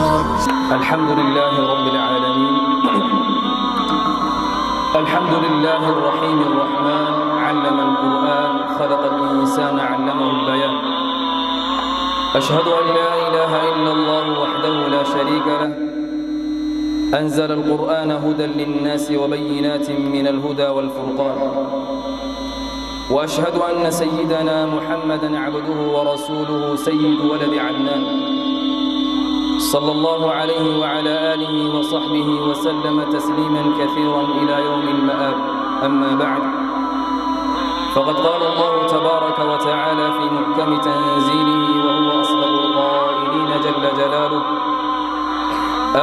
الحمد لله رب العالمين. الحمد لله الرحيم الرحمن، علم القرآن، خلق الإنسان، علمه البيان. أشهد أن لا إله إلا الله وحده لا شريك له، أنزل القرآن هدى للناس وبينات من الهدى والفرقان. وأشهد أن سيدنا محمدًا عبده ورسوله سيد ولد عدنان، صلى الله عليه وعلى آله وصحبه وسلم تسليماً كثيراً إلى يوم المآب. أما بعد، فقد قال الله تبارك وتعالى في محكم تنزيله وهو أصدق القائلين جل جلاله: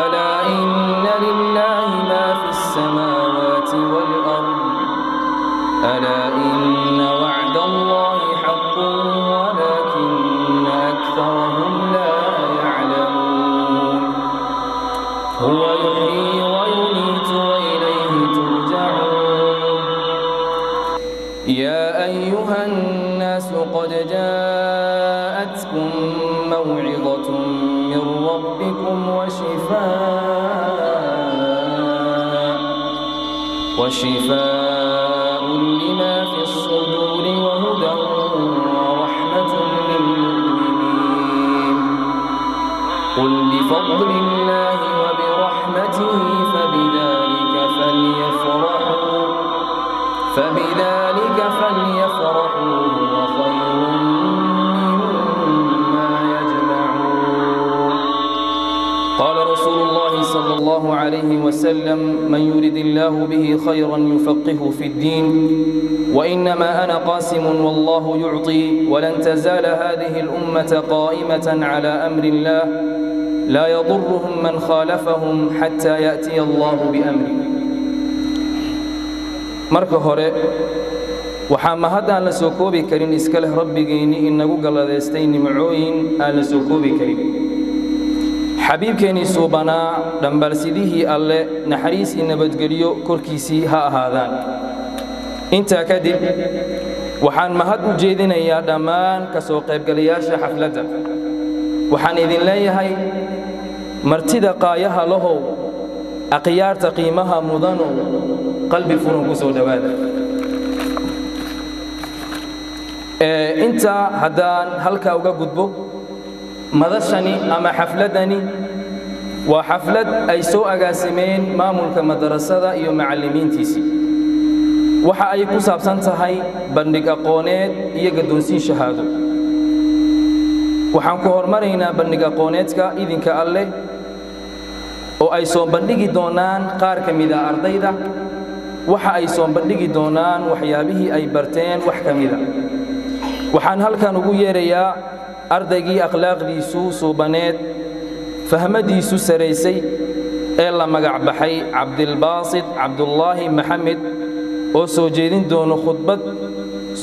ألا إن لله ما في السماوات والأرض، ألا إن وعد الله حق ولكن أكثرهم لا يعلمون. هو يحيي ويميت وإليه ترجعون. يا أيها الناس قد جاءتكم موعظة من ربكم وشفاء لما في الصدور وهدى ورحمة للمؤمنين. قل بفضل الله وبرحمته فبذلك فليفرحوا هو خير مما يجمعون. قال رسول الله صلى الله عليه وسلم: من يرد الله به خيرا يفقهه في الدين، وإنما أنا قاسم والله يعطي، ولن تزال هذه الأمة قائمة على أمر الله لا يضرهم من خالفهم حتى يأتي الله بأمره. marka hore waxaa mahad aan la soo koobi karin iska leh rabbigeeni inagu galadeystay nimcooyin aan la soo koobi karin. xabiibkeeni suubanaa dhambalsidihii alle naxariis iyo nabadgelyo korkiisii ha ahaadaan. intaa kadib waxaan mahad u jeedinayaa dhammaan ka soo qaybgalayaasha xafladda. waxaan idin leeyahay martida qaayaha lahow, akhyaarta qiimaha mudano, qalbi furan ku soo dhawaada. inta haddaan halkaa uga gudbo, madashani ama xafladani waa xaflad ay soo agaasimeen maamulka madarasada iyo macallimiintiisii. waxa ay ku saabsan tahay bandhig aqooneed iyo gadoonsiin shahaado. waxaan ku hormaraynaa bandhig aqooneedka idinka alleh oo ay soo bandhigi doonaan qaar ka mid ah ardayda. waxa ay soo bandhigi doonaan waxyaabihii ay barteen wax ka mid ah. waxaan halkan ugu yeerayaa ardaygii akhlaaqdiisu suubaneed, fahmadiisu saraysay ee la magac baxay cabdilbaasit cabdullaahi maxamed oo soo jeedin doono khudbad.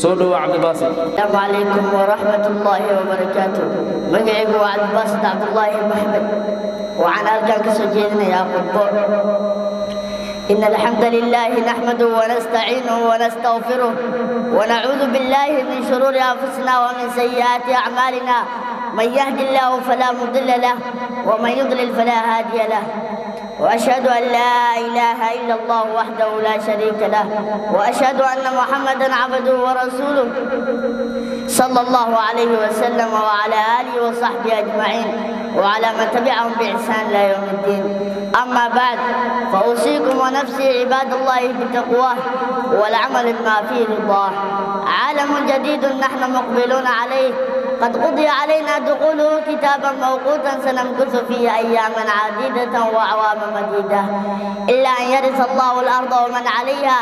soo dhawo cabdilbaasit. السلام عليكم ورحمة الله وبركاته. مقعب cabdilbaasit cabdullaahi maxamed وعن أركان كسجيدنا يا خطبة. إن الحمد لله نحمده ونستعينه ونستغفره ونعوذ بالله من شرور أنفسنا ومن سيئات أعمالنا. من يهد الله فلا مضل له ومن يضلل فلا هادي له. وأشهد أن لا إله إلا الله وحده لا شريك له، وأشهد أن محمدًا عبده ورسوله صلى الله عليه وسلم وعلى آله وصحبه أجمعين وعلى من تبعهم بإحسان إلى يوم الدين. أما بعد، فأوصيكم ونفسي عباد الله بتقواه والعمل بما فيه رضاه. عالم جديد نحن مقبلون عليه، قد قضي علينا دخوله كتابا موقوتا سنمكث فيه أياما عديدة وأعواما مديدة، إلا أن يرث الله الأرض ومن عليها،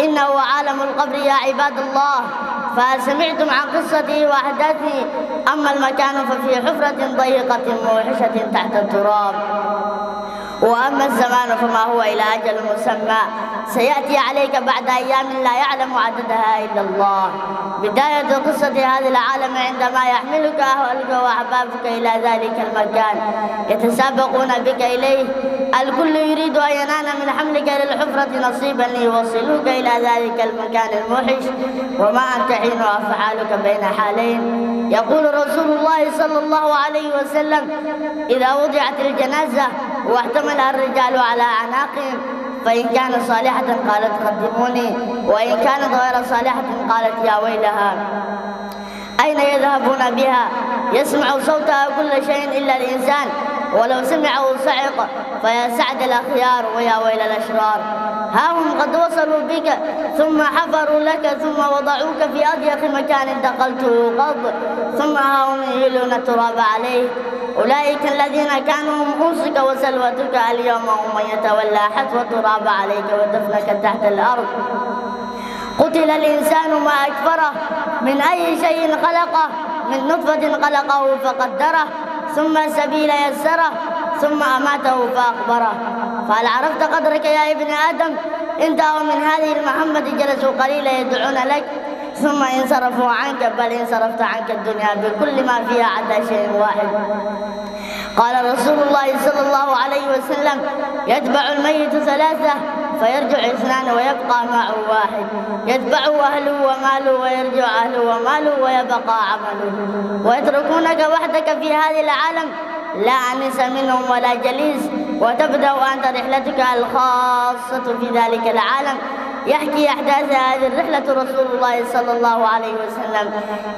إنه عالم القبر يا عباد الله. فسمعتم عن قصته وأحداثه. أما المكان ففي حفرة ضيقة موحشة تحت التراب، وأما الزمان فما هو إلى أجل مسمى سيأتي عليك بعد أيام لا يعلم عددها إلا الله. بداية قصة هذا العالم عندما يحملك أهلك وأحبابك إلى ذلك المكان يتسابقون بك إليه. الكل يريد أن ينال من حملك للحفرة نصيبا ليوصلوك إلى ذلك المكان الموحش، وما أنت حين أفعالك بين حالين. يقول رسول الله صلى الله عليه وسلم: إذا وضعت الجنازة واحتملها الرجال على أعناقهم فإن كانت صالحة قالت قدموني، وإن كانت غير صالحة قالت يا ويلها. أين يذهبون بها؟ يسمع صوتها كل شيء إلا الإنسان، ولو سمعه صعق، فيا سعد الأخيار ويا ويل الأشرار. ها هم قد وصلوا بك ثم حفروا لك ثم وضعوك في أضيق مكان دخلته قط، ثم ها هم يهيلون التراب عليه. أولئك الذين كانوا هم أنسك وسلوتك، اليوم هم من يتولى حثو التراب عليك ودفنك تحت الأرض. قتل الإنسان ما أكفره، من أي شيء خلقه؟ من نطفة خلقه فقدره، ثم السبيل يسره، ثم أماته فأقبره. فهل عرفت قدرك يا ابن آدم؟ انتهوا من هذه المحمد جلسوا قليلا يدعون لك ثم انصرفوا عنك، بل انصرفت عنك الدنيا بكل ما فيها عدا شيء واحد. قال رسول الله صلى الله عليه وسلم: يتبع الميت ثلاثة فيرجع اثنان ويبقى معه واحد، يتبعه أهله وماله ويرجع أهله وماله ويبقى عمله، ويتركونك وحدك في هذا العالم لا أنس منهم ولا جليس، وتبدأ أنت رحلتك الخاصة في ذلك العالم. يحكي أحداث هذه الرحلة رسول الله صلى الله عليه وسلم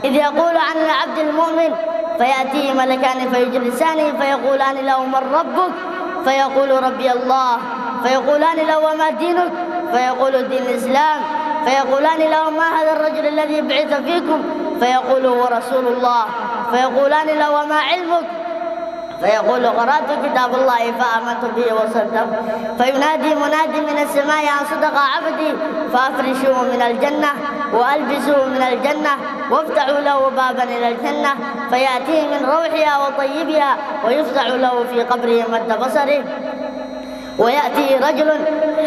إذ يقول عن العبد المؤمن: فيأتيه ملكان فيجلسانه فيقولان له: من ربك؟ فيقول: ربي الله. فيقولان له: وما دينك؟ فيقول: دين الإسلام. فيقولان له: ما هذا الرجل الذي بعث فيكم؟ فيقول: هو رسول الله. فيقولان له: وما علمك؟ فيقول: قرأت كتاب الله فآمنت به وصدقت. فينادي منادي من السماء: أن صدق عبدي، فأفرشوه من الجنة وألبسوه من الجنة وافتحوا له بابا إلى الجنة، فيأتيه من روحها وطيبها ويفتح له في قبره مد بصره. ويأتي رجل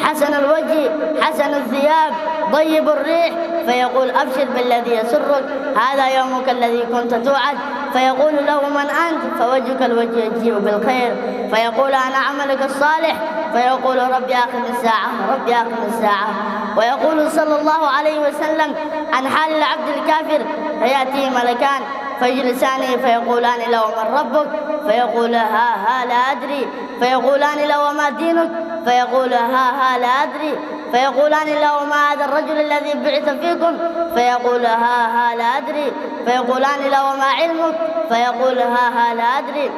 حسن الوجه حسن الثياب طيب الريح، فيقول: أبشر بالذي يسرك، هذا يومك الذي كنت توعد. فيقول له: من أنت؟ فوجهك الوجه يجيء بالخير. فيقول: أنا عملك الصالح. فيقول: ربي أقم الساعة، ربي أقم الساعة. ويقول صلى الله عليه وسلم عن حال العبد الكافر: فيأتي ملكان فيجلسانه فيقولان له: من ربك؟ فيقول: ها لا أدري. فيقولان له: وما دينك؟ فيقول: ها لا أدري. فيقولان له: ما هذا الرجل الذي بعث فيكم؟ فيقول: ها لا أدري. فيقولان له: وما علمك؟ فيقول: ها لا أدري.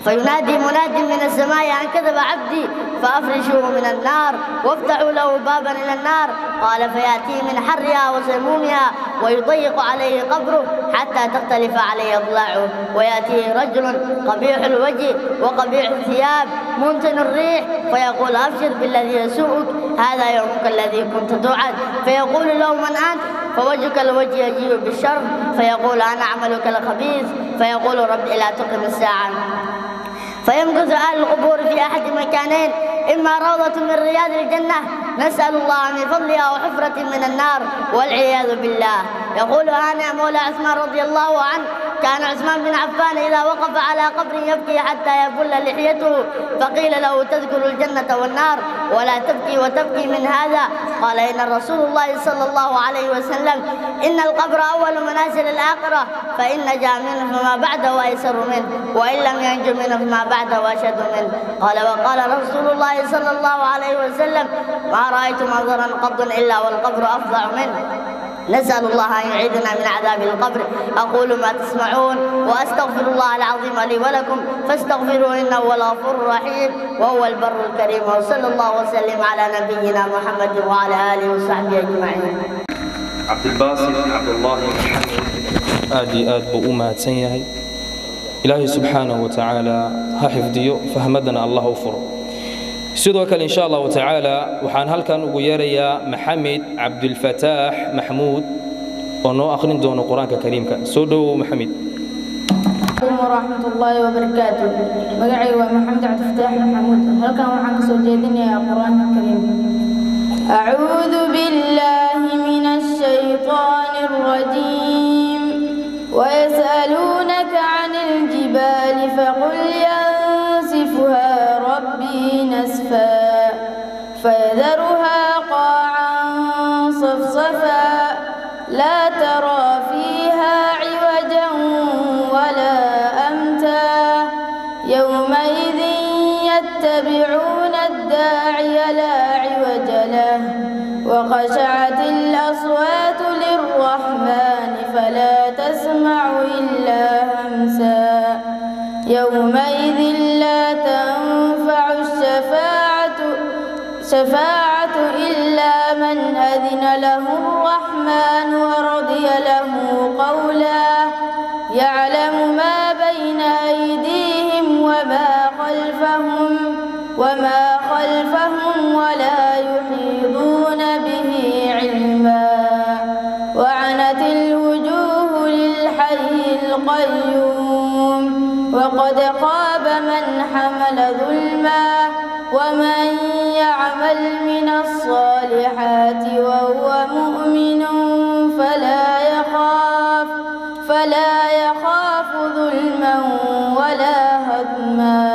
فينادي مناد من السماء: أن كذب عبدي، فأفرشوه من النار وافتحوا له بابا إلى النار. قال: فيأتي من حرها وسمومها ويضيق عليه قبره حتى تختلف عليه أضلاعه. ويأتي رجل قبيح الوجه وقبيح الثياب منتن الريح، فيقول: أبشر بالذي يسوءك، هذا يومك الذي كنت توعد. فيقول له: من أنت؟ فوجهك الوجه يجيء بالشر. فيقول: أنا عملك الخبيث. فيقول: رب لا تقم الساعة. فيمكث أهل القبور في أحد مكانين: إما روضة من رياض الجنة، نسأل الله من فضلها، وحفرة من النار والعياذ بالله. يقول هانئ مولى عثمان رضي الله عنه: كان عثمان بن عفان إذا وقف على قبر يبكي حتى يبل لحيته، فقيل له: تذكر الجنة والنار ولا تبكي وتبكي من هذا؟ قال: إن رسول الله صلى الله عليه وسلم: إن القبر أول منازل الآخرة، فإن نجا منه فما بعده أيسر منه، وإن لم ينج منه فما بعده أشد منه. قال: وقال رسول الله صلى الله عليه وسلم: ما رأيت منظرا قط إلا والقبر أفظع منه. نسأل الله أن يعيذنا من عذاب القبر. أقول ما تسمعون وأستغفر الله العظيم لي ولكم فاستغفروه إنه هو الغفور الرحيم وهو البر الكريم. وصلى الله وسلم على نبينا محمد وعلى آله وصحبه أجمعين. عبد الباسط عبد الله محمد آد بأمة سنيهي إلهي سبحانه وتعالى حفظيه فهمدنا الله فر. sidoo kale insha Allah ta'ala waxaan halkan ugu yeerayaa Maxamed Abdul Fatah Mahmoud oo noo akhrin doono Quraanka Kariimka. Soo dhaw Maxamed. Warahmatullahi wabarakatuh. Magacaygu waa Maxamed Abdul Fatah Mahmoud. Halkan waxaan ka soo jeedinayaa Quraanka Kariimka. A'uudhu billahi minash shaytaanir rajiim. يتبعون الداعي لا عوج له وخشعت الأصوات للرحمن فلا تسمع إلا همسا يومئذ لا تنفع الشفاعة إلا من أذن له الرحمن ورضي له قولا يعلم ما بين أيديهم وما خلفهم ولا يحيطون به علما وعنت الوجوه للحي القيوم وقد خاب من حمل ظلما ومن يعمل من الصالحات وهو مؤمن فلا يخاف ظلما ولا هضما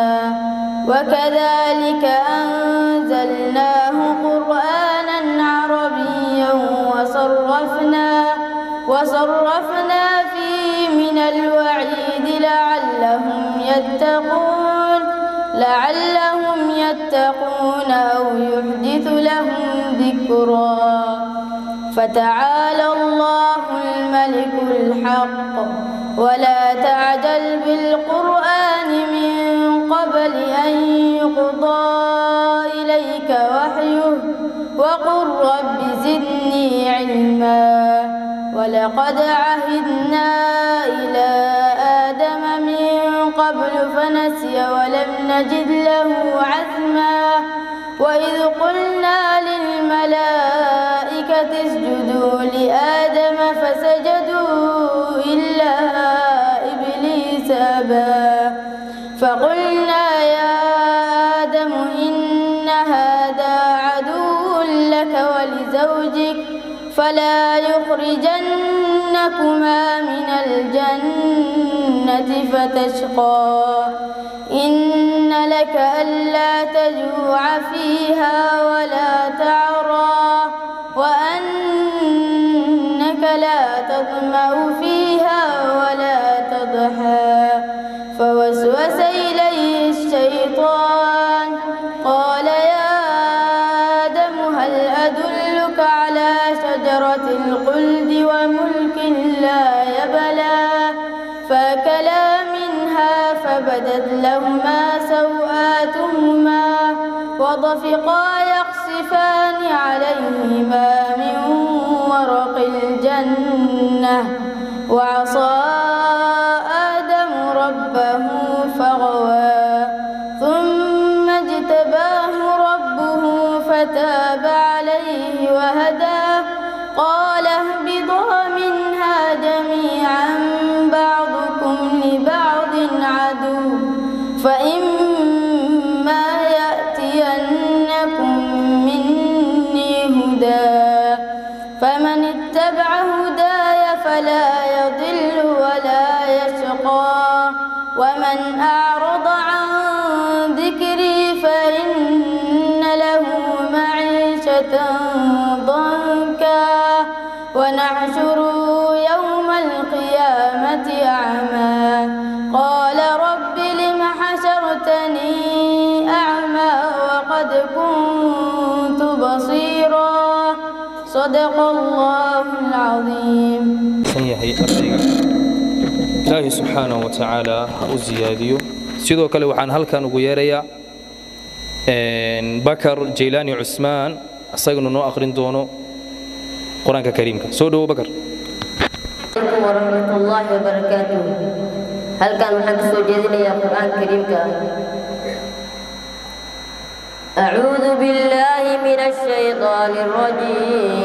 وكذلك أنزلناه قرآنا عربيا وصرفنا فيه من الوعيد لعلهم يتقون أو يحدث لهم ذكرا فتعالى الله الملك الحق ولا تعجل بالقرآن من قبل أن يقضى إليك وحيه وقل رب زدني علما ولقد عهدنا إلى آدم من قبل فنسي ولم نجد له عزما وإذ قلنا للملائكة اسجدوا لآدم فسجدوا إلا إبليس أبى فقلنا يا آدم إن هذا عدو لك ولزوجك فلا يخرجنكما من الجنة فتشقى إن لك ألا تجوع فيها ولا تعرى وأنك لا تظمأ فيها ولا تضحى فوسوس إليه الشيطان قال يا آدم هل أدلك على شجرة الخلد وملك لا يبلى فأكلا منها فبدت لهما سوآتهما وطفقا يخصفان عليهما من ورق الجنة وعصى آدم ربه فغوى ثم اجتباه ربه فتاب عليه وهدى قال اهبطا منها جميعا بعضكم لبعض عدو فإما يأتينكم مني هدى فمن اتبع هداي فلا يضل ولا يشقى ومن أعرض عن ذكري فإن له معيشة ضنكا ونحشره يوم القيامة أعمى قال رب لم حشرتني أعمى وقد كنت بصيرا صدق الله العظيم. ilaahay subxaanahu wa tacaala ha u ziyaadiyo sidoo kale waxaan halkan ugu yeerayaa bakar jaylaani cusmaan asaguna noo akhrin doono quraanka kariimka soo dhawo bakar alaykum wa rahmatullahi wa barakatuh halkan waxaan soo jeedinayaa quraanka kariimka a'uudhu billahi minash shaytaanir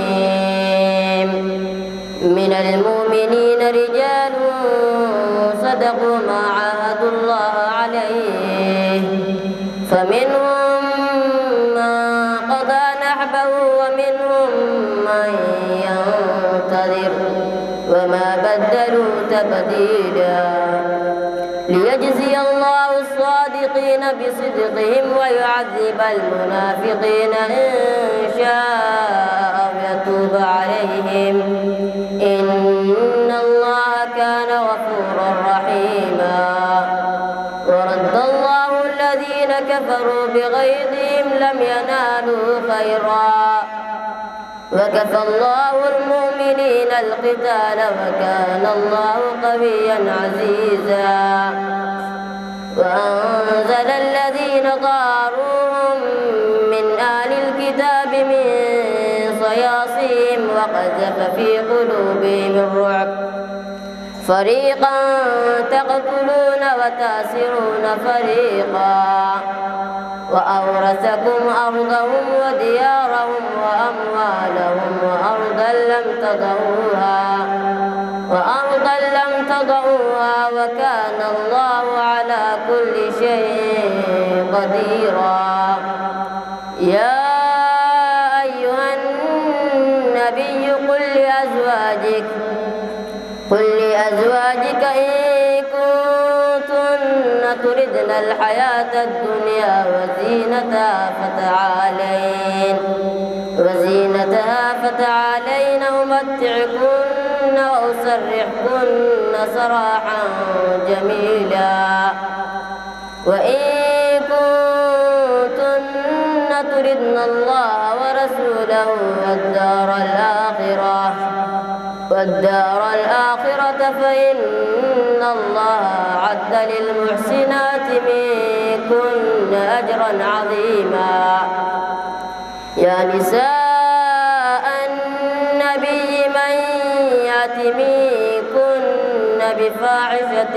rajiim minal mu'miniina rijaalun صدقوا ما عاهدوا الله عليه فمنهم من قضى نحبه ومنهم من ينتظر وما بدلوا تبديلا ليجزي الله الصادقين بصدقهم ويعذب المنافقين إن شاء أو يتوب عليهم إن الله كان غفورا رحيما ورد الله الذين كفروا بغيظهم لم ينالوا خيرا وكفى الله المؤمنين القتال وكان الله قويا عزيزا وأنزل الذين ظاهروهم من أهل الكتاب من صياصيهم وقذف في قلوبهم الرعب فريقا تقتلون وتأسرون فريقا وأورثكم أرضهم وديارهم وأموالهم وأرضا لم تضعوها وكان الله على كل شيء قديرا يا أيها النبي قل لأزواجك إن كنتن تردن الحياة الدنيا وزينتها فتعالين أمتعكن وأسرحكن سراحا جميلا وإن كنتن تردن الله ورسوله والدار الآخرة فإن الله أعد للمحسنات منكن أجرا عظيما يا نساء النبي من يأت منكن بفاحشة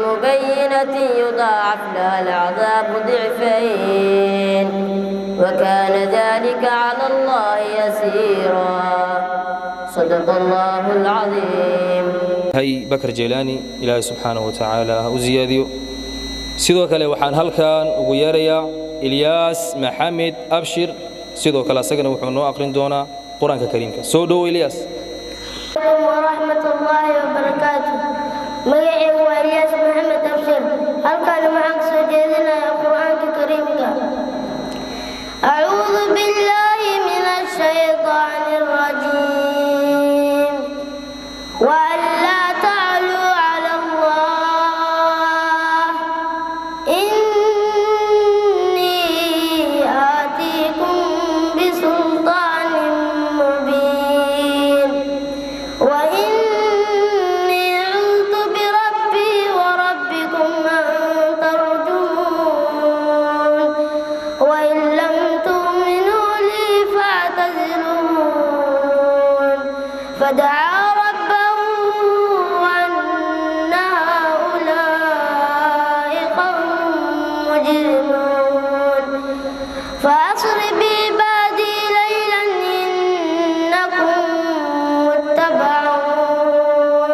مبينة يضاعف لها العذاب ضعفين وكان ذلك على الله يسيرا صدق الله العظيم. هاي بكر جيلاني إلهي سبحانه وتعالى وزياديو sidoo kale waxaan halkan ugu yeerayaa Ilyas Maxamed Abshir sidoo kale asagana wuxuu noo aqrin doonaa Quraanka Kariimka soo dhaw Ilyas warahmatullahi wabarakatuh magacaygu waa Ilyas Maxamed Abshir halkan waxaan ku soo jeedinayaa Quraanka Kariimka أعوذ بالله من الشيطان الرجيم وأن لا تعلوا على الله إني آتيكم بسلطان مبين وإني عذت بربي وربكم أن ترجمون وإن لم تؤمنوا لي فاعتزلون فدعا ربه أن هؤلاء قوم مجرمون فأسر بعبادي ليلا إنكم متبعون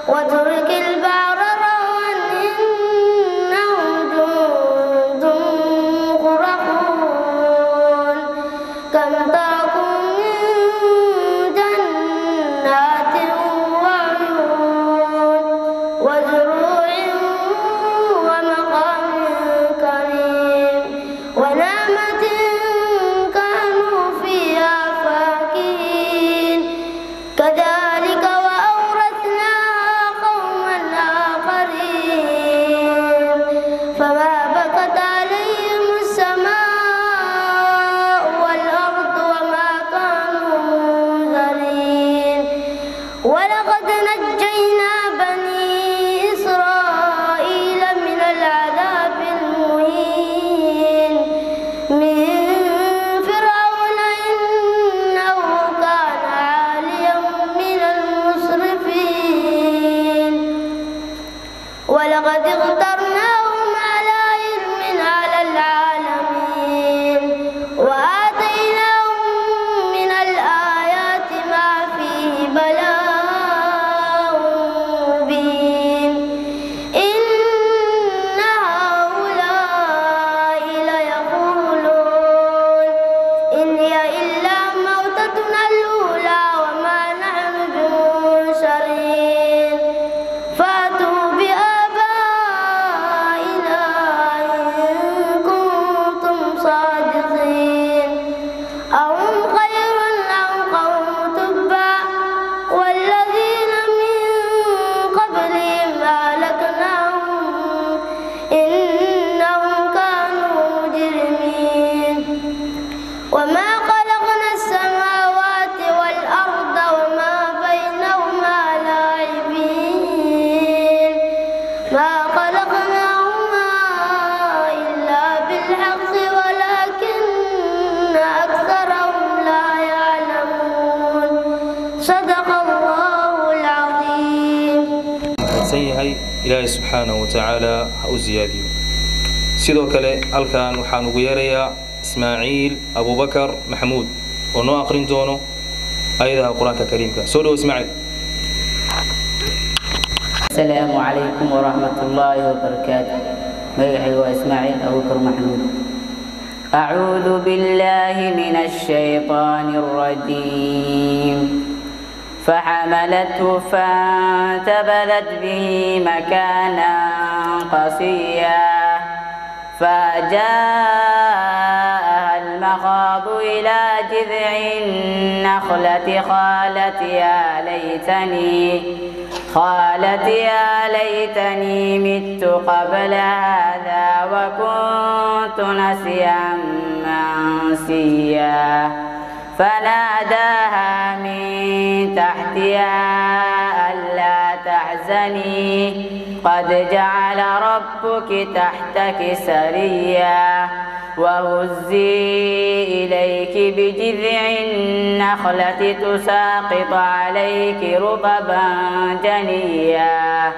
واترك البحر رهوا إنهم جند مغرقون كم تركوا من جنات وعيون وزروع ومقام كريم ونعمة كانوا فيها فاكهين كذلك وأورثناها قوما آخرين فما بكت عليهم السماء والأرض وما كانوا منذرين ولقد نجينا بني إسرائيل من العذاب المهين من فرعون إنه كان عاليا من المسرفين ولقد اخترناهم على علم على العالمين وآتيناهم من الآيات ما فيه بلاء مبين إن هؤلاء ليقولون إن هي إلا موتتنا الأولى وما نحن بمنشرين فأتوا بآبائنا ما خلقناهما إلا بالحق ولكن أكثرهم لا يعلمون صدق الله العظيم. سيهي إلهي سبحانه وتعالى أوزيادي سيدو كله الكان وحان غيريا إسماعيل أبو بكر محمود ونو آخرين دونو أيضا القرآن الكريم سولو إسماعيل. السلام عليكم ورحمة الله وبركاته. ميحي وإسماعيل أبو بكر محمود. أعوذ بالله من الشيطان الرجيم. فحملته فانتبذت به مكانا قصيا فجاءها المخاض إلى جذع النخلة قالت يا ليتني مت قبل هذا وكنت نسيا منسيا فناداها من تحتها ألا تحزني قد جعل ربك تحتك سريا وهزي إليك بجذع النخلة تساقط عليك رطبا جنيا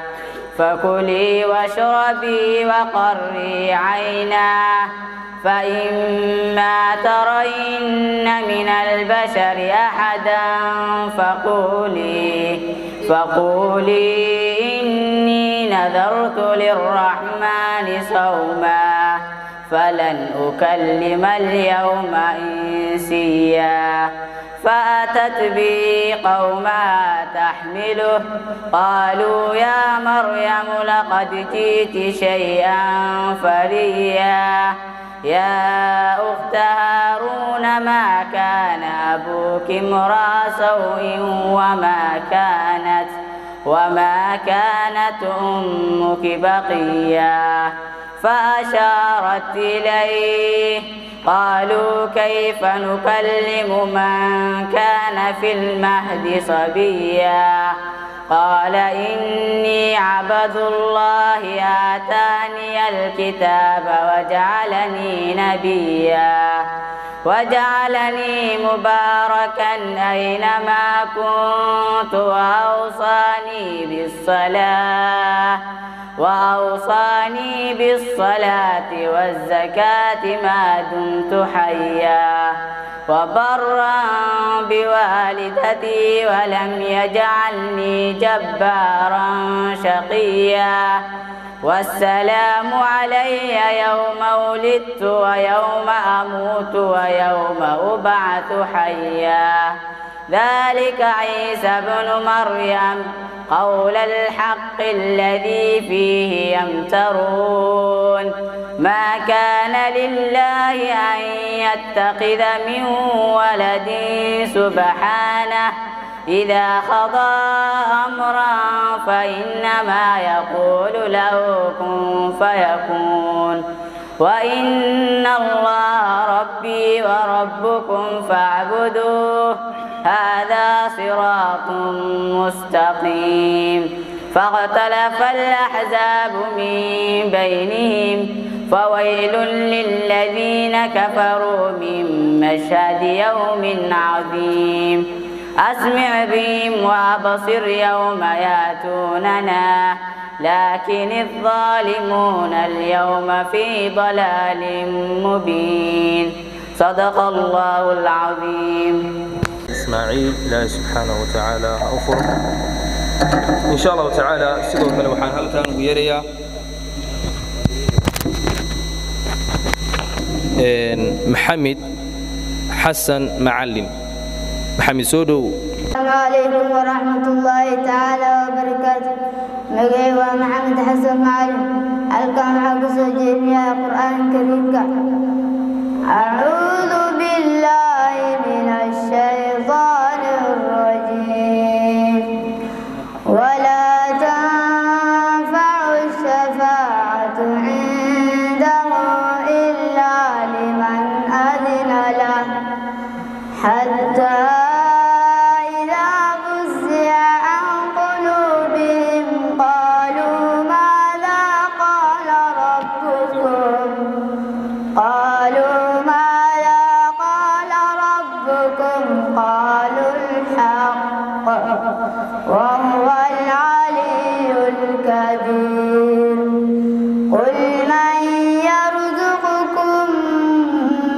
فكلي واشربي وقري عينا فإما ترين من البشر أحدا فقولي إني نذرت للرحمن صوما فلن أكلم اليوم إنسيا فأتت به قومها تحمله قالوا يا مريم لقد جئت شيئا فريا يا أخت هارون ما كان أبوك امرأ سوء وما كانت أمك بقيا فأشارت إليه قالوا كيف نكلم من كان في المهد صبيا قال إني عبد الله آتاني الكتاب وجعلني نبيا وجعلني مباركا أينما كنت وأوصاني بالصلاة والزكاة ما دمت حيا وبرا بوالدتي ولم يجعلني جبارا شقيا والسلام علي يوم ولدت ويوم أموت ويوم أبعث حيا ذلك عيسى بن مريم قول الحق الذي فيه يمترون ما كان لله أن يتخذ من ولد سبحانه إذا قضى أمرا فإنما يقول له كن فيكون وإن الله ربي وربكم فاعبدوه هذا صراط مستقيم فاختلف الأحزاب من بينهم فويل للذين كفروا من مشهد يوم عظيم أسمع بهم وأبصر يوم يأتوننا لكن الظالمون اليوم في ضلال مبين صدق الله العظيم. إسماعيل الله سبحانه وتعالى أوفر إن شاء الله تعالى سيدو كلا وحان هل كان ويريا محمد حسن معلم محمد سودو. السلام عليكم ورحمة الله تعالى وبركاته. مجيء محمد حسن معلم الكام حق سجيني القرآن الكريم. أعوذ بالله من الشيطان الرجيم ولا تنفع الشفاعة عنده إلا لمن أذن له حتى إذا فزع عن قلوبهم قالوا ماذا قل من يرزقكم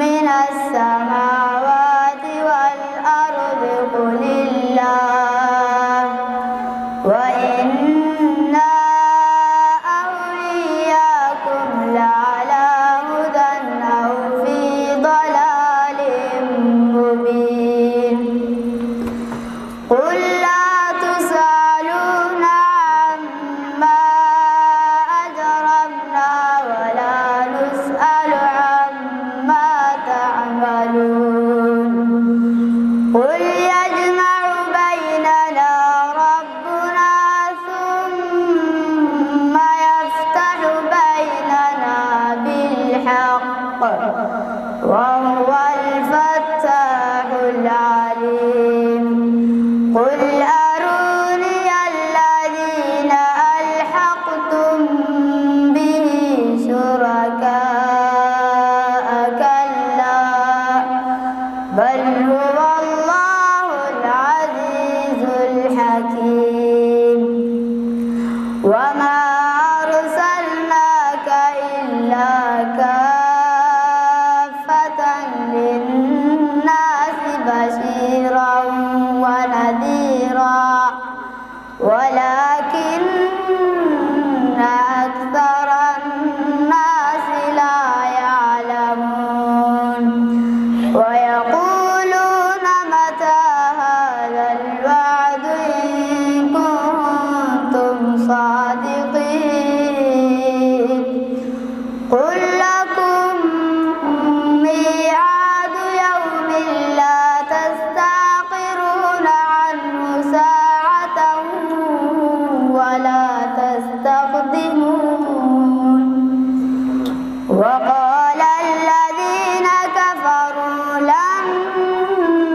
من السماوات والأرض قل الله وإنا أو إياكم لعلى هدى أو في ضلال مبين قل لا تسألون عما أجرمنا ولا نسأل عما تعملون قل يجمع بيننا ربنا ثم يفتح بيننا بالحق وهو الفتاح العليم قل أروني الذين ألحقتم به شركاء كلا بل هو الله العزيز الحكيم وما أرسلناك إلا كافة للناس بشيرا ونذيرا ولكن أكثر الناس لا يعلمون ويقولون متى هذا الوعد إن كنتم صادقين قل لكم ميعاد يوم لا تستأخرون عنه ساعة ولا تستقدمون وقال الذين كفروا لن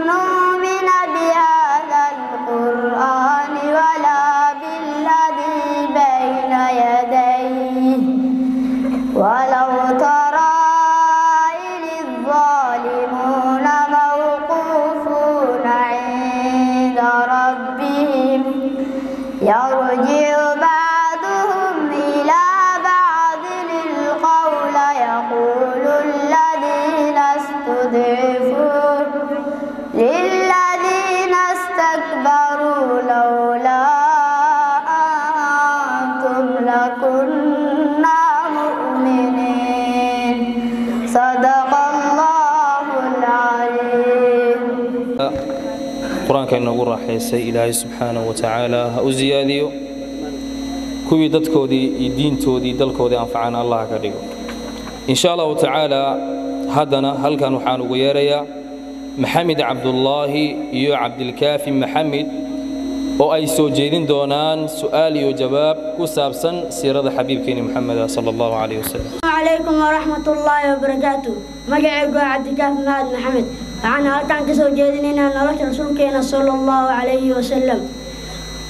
نؤمن بهذا القرآن ولا بالذي بين يديه ولو ترى إذ الظالمون موقوفون عند ربهم يرجع بعضهم إلى بعض القول يقول الذين استضعفوا للذين استكبروا لولا أنتم لكنا مؤمنين صدق الله العليم qur-aanka inoogu raaxaysay ilaahay subxaanahu wa tacaala ha u ziyaadiyo kuwii dadkoodii iyo diintoodii dalkoodii anfacana allah ka dhigo insha allahu tacaala haddana halkan waxaan ugu yeerayaa maxamed cabdullaahi iyo cabdilkaafi maxamed oo ay soo jeedin doonaan su'aal iyo jawaab ku saabsan siirada xabiibkeena maxamed sallallahu alayhi wasallam. عليكم ورحمة الله وبركاته مجاعب عبد الكاف محمد وعن هلكان كسو جيدنا نرش رسولكنا صلى الله عليه وسلم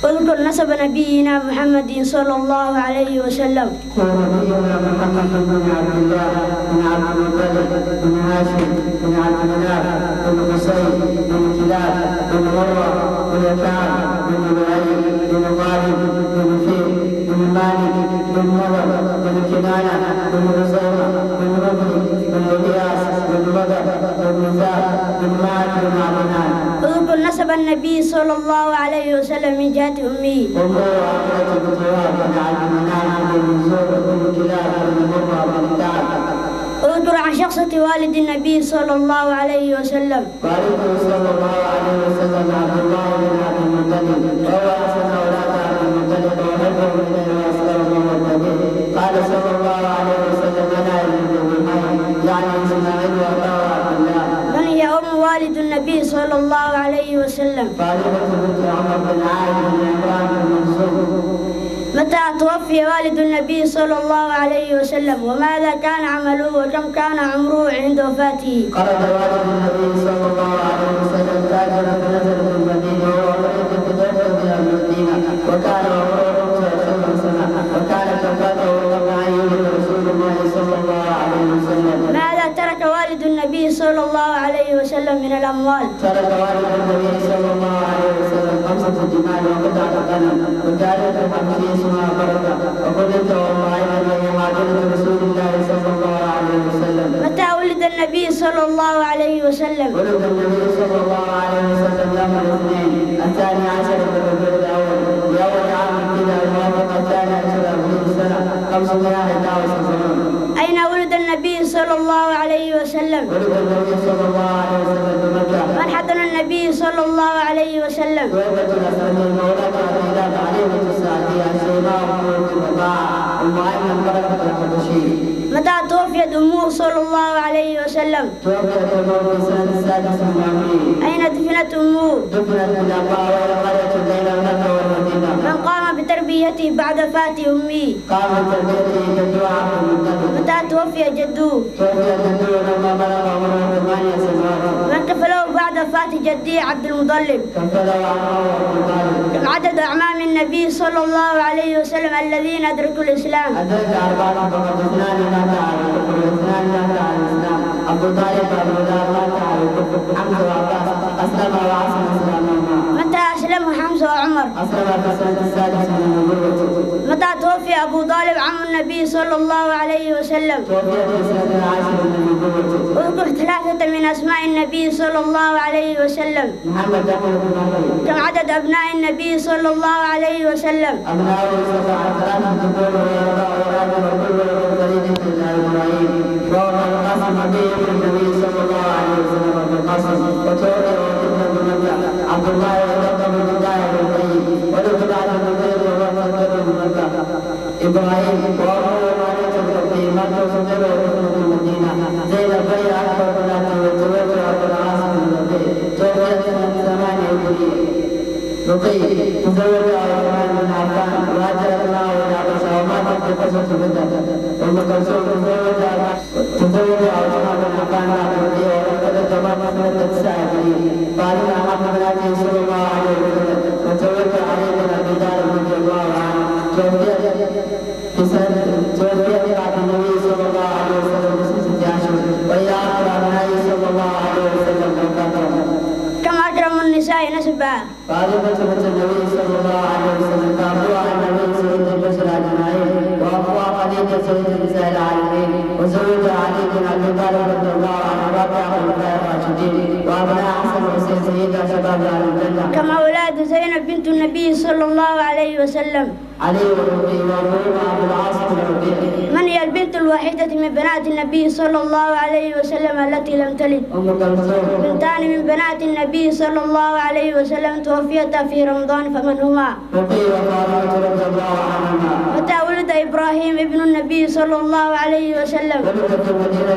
اذكر نسب نبينا محمد صلى الله عليه وسلم نبينا محمد بن عبد الله بن عبد المطلب بن هاشم بن عبد مناف بن حسين بن كلاب بن مرة بن كعب بن لؤي بن غالب بن فيل بن مالك بن نضر بن كنانة بن رزيمة بن ربي بن الياس بن بدر بن زاد بن مالك بن عدنان. اذكر نسب النبي صلى الله عليه وسلم من جهة أمه. أمه عقلة بن بن عبد مناف بن زور بن كلاب بن مرة بن كعب. اذكر عن شخصة والد النبي صلى الله عليه وسلم. والده صلى الله عليه وسلم عبد الله بن عبد المطلب وهو أحسن أولاد عبد المطلب وحبه إليه وأسلمه واتبعه. قال صلى الله عليه وسلم أنا ابن أمي يعني إسماعيل وأباه عبد الله. من هي أم والد النبي صلى الله عليه وسلم؟ فاطمة بنت عمر بن عائد بن عمران بن منصور. متى توفي والد النبي صلى الله عليه وسلم وماذا كان عمله وكم كان عمره عند وفاته؟ خرج والد النبي صلى الله عليه وسلم تاجرا فنزل في المدينة وهو مريض بضعف من المدينة وكان عمره 25 سنة وكانت وفاته قبل أن يولد رسول الله صلى الله عليه وسلم. ماذا ترك والد النبي صلى الله عليه وسلم من الأموال؟ ترك والد النبي صلى الله عليه وسلم 5 جمال وقطعة غنم وجارية حبشية اسمها بركة وقلت والله إني معجلة أين ولد النبي صلى الله عليه وسلم؟ ولد النبي صلى الله عليه وسلم بمكة. من حضن النبي صلى الله عليه وسلم؟ توفة الأسلمي مولاة الهلال عليه الساعدية شيماء ومولد الرضاعة المعلم بركة الحبشي. متى توفيت أمه صلى الله عليه وسلم؟ توفيت أمه في السنة السادسة من عمره. أين دفنت أمه؟ دفنت بالأباء والقرية بين مكة والمدينة. من قام بتربيته بعد وفاة أمه؟ قام بتربيته جدو عبد المطلب. متى توفي جدوه؟ توفي جدو لما بلغ عمره 8 سنوات. من كفله بعد وفاة جدي عبد المطلب؟ كفله عمه عبد المطلب. كم عدد أعمام النبي صلى الله عليه وسلم الذين أدركوا الإسلام؟ أدرك 4 فقط 2 مات على الكفر و2 مات على الإسلام. أبو طالب أبو لهب مات على الكفر. حمزة وعباس أسلم وعصم إسلامهما. متى أسلم حمزة وعمر؟ أسلم في السنة السادسة من نبوته. متى توفي أبو طالب عم النبي صلى الله عليه وسلم؟ توفي في السنة العاشرة من نبوته. اذكر 3 من أسماء النبي صلى الله عليه وسلم. محمد دخل في مريم. كم عدد أبناء النبي صلى الله عليه وسلم؟ أبناؤه 7 ذكور و4 وآدم وكل ولد إلا إبراهيم. وهو القاسم به النبي صلى الله عليه وسلم بالقاسم. وتوفي وابنه بمكة عبد الله ولقب بالله بالطيب. ولد بعد النبي وولد بمكة إبراهيم. وأبوه مالك الربي مكة وزبير وابنه بالمدينة. زينب هي أكبر بناته وتوفي عبد العاص بن ربيع. توفي سنة 8 هجرية. رقي تزوج عثمان بن عفان وهاجرت معه الى حبشه وماتت في قصه بدر. ام كلثوم تزوج عثمان بن عفان بعد رقي ولقد مات سنه 9 هجريه. فاطمه احب بناته صلى الله عليه وسلم وتزوج علي بن ابي طالب رضي الله عنه. توفيت بعد النبي صلى الله عليه وسلم ب6 اشهر وهي اخر ابنائه صلى الله عليه وسلم وكثرهم. كم أكرم النساء نسبا؟ فاطمة بنت النبي صلى الله عليه وسلم فأبوها النبي سيد البشر أجمعين وأخوها خديجة سيد نساء العالمين وزوجها علي بن أبي طالب رضي الله عنه رابع خلفاء الراشدين وأبناء حسن وحسين سيدا شباب أهل الجنة. كم أولاد زينب بنت النبي صلى الله عليه وسلم؟ علي وربي وأبوهما أبو العاص بن ربيع. من هي البنت الوحيدة من بنات النبي صلى الله عليه وسلم التي لم تلد؟ أم كلثوم. بنتان من بنات النبي صلى الله عليه وسلم توفيتا في رمضان فمن هما؟ رقي وفاطمة رضي الله عنهما. متى ولد إبراهيم ابن النبي صلى الله عليه وسلم؟ ولدت في المدينة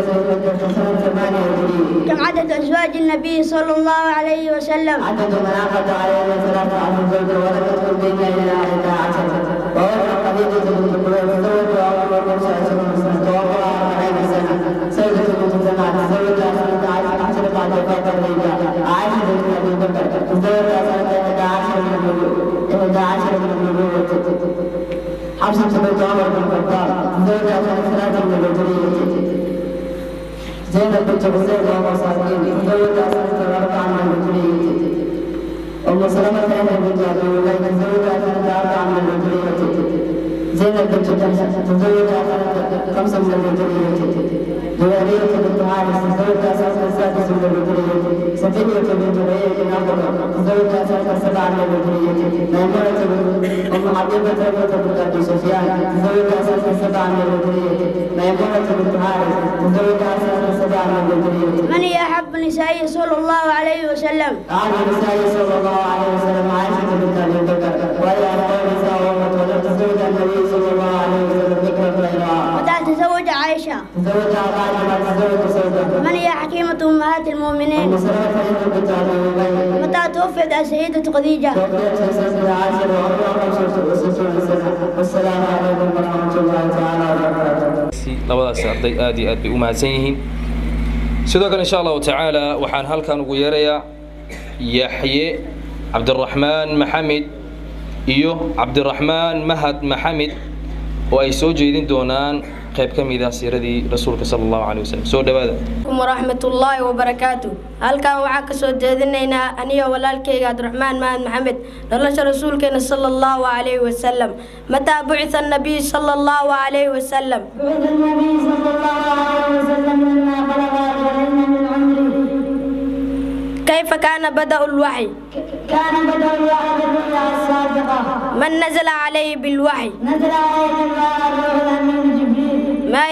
سنة 8 هجرية. كم عدد أزواج النبي صلى الله عليه وسلم؟ عدد من عقد علينا 13 زوجة ولدت في البيت إلى 11. ووفى خديجة بنت خويلد تزوجها أبو بكر 9 سنة توفاها 40 سنة. سودة بنت زمعة تزوجها سنة 11 بعد وفاة الرجال. عائشة بنت أبي بكر تزوجها سنة 11 من النبوة. حفصة بنت عمر بن الخطاب تزوجها سنة 3 من الهجرية. زينب بنت حسين وأم صافين تزوجها سنة 4 من الهجرية. أم سلمة بنت أبي أبي تزوجها سنة 4 من الهجرية. زينب بنت جحش تزوجها سنة 5 من الهجرية. جويرية بنت حارث تزوجها سنة 6 من الهجرية. سفينة بنت ربيع بن عمرو تزوجها سنة 7 من الهجرية. ميمونة أم حبيبة بنت أبي سفيان تزوجها سنة 7 من الهجرية. ميمونة بنت حارث تزوجها سنة 7 من الهجرية. من هي أحب نسائه صلى الله عليه وسلم؟ أحب نسائه صلى الله عليه وسلم عائشة بنت أبي بكر وهي أفضل نساء أمته ولم تزوج النبي صلى الله عليه وسلم بكرا غيرها. متى تزوج عائشة؟ تزوجها بعد ما تزوج سودة. من هي حكيمة أمهات المؤمنين؟ أم سلمة بنت أبي أبي. متى توفيت السيدة خديجة؟ توفيت في سنة 10 وعمرها 65 سنة. والسلام عليكم ورحمة الله تعالى وبركاته. labadaas arday aad iyo aad bay u mahadsan yihiin. sidoo kale insha Allah taala waxaan halkan ugu yeerayaa Yaxye Cabdiraxmaan Maxamed iyo Cabdiraxmaan Mahad Maxamed oo ay soo jeedin doonaan qayb ka mid ah siiradii rasuulka sallallahu alayhi wasallam. soo dhawaada. warahmatullahi wabarakatuh. halkan waxaa ka soo jeedinaynaa aniga walaalkayga Cabdiraxmaan Mahad Maxamed nolosha rasuulkeena sallallahu alayhi wasallam. mata bu'itha an-nabiy sallallahu alayhi wasallam. بعث النبي صلى الله عليه وسلم لما بلغ 40 من عمره. كيف كان بدأ الوحي؟ كان بدأ الوحي بالرؤيا الصادقة. من نزل عليه بالوحي؟ نزل عليه الروح الأمين جبريل.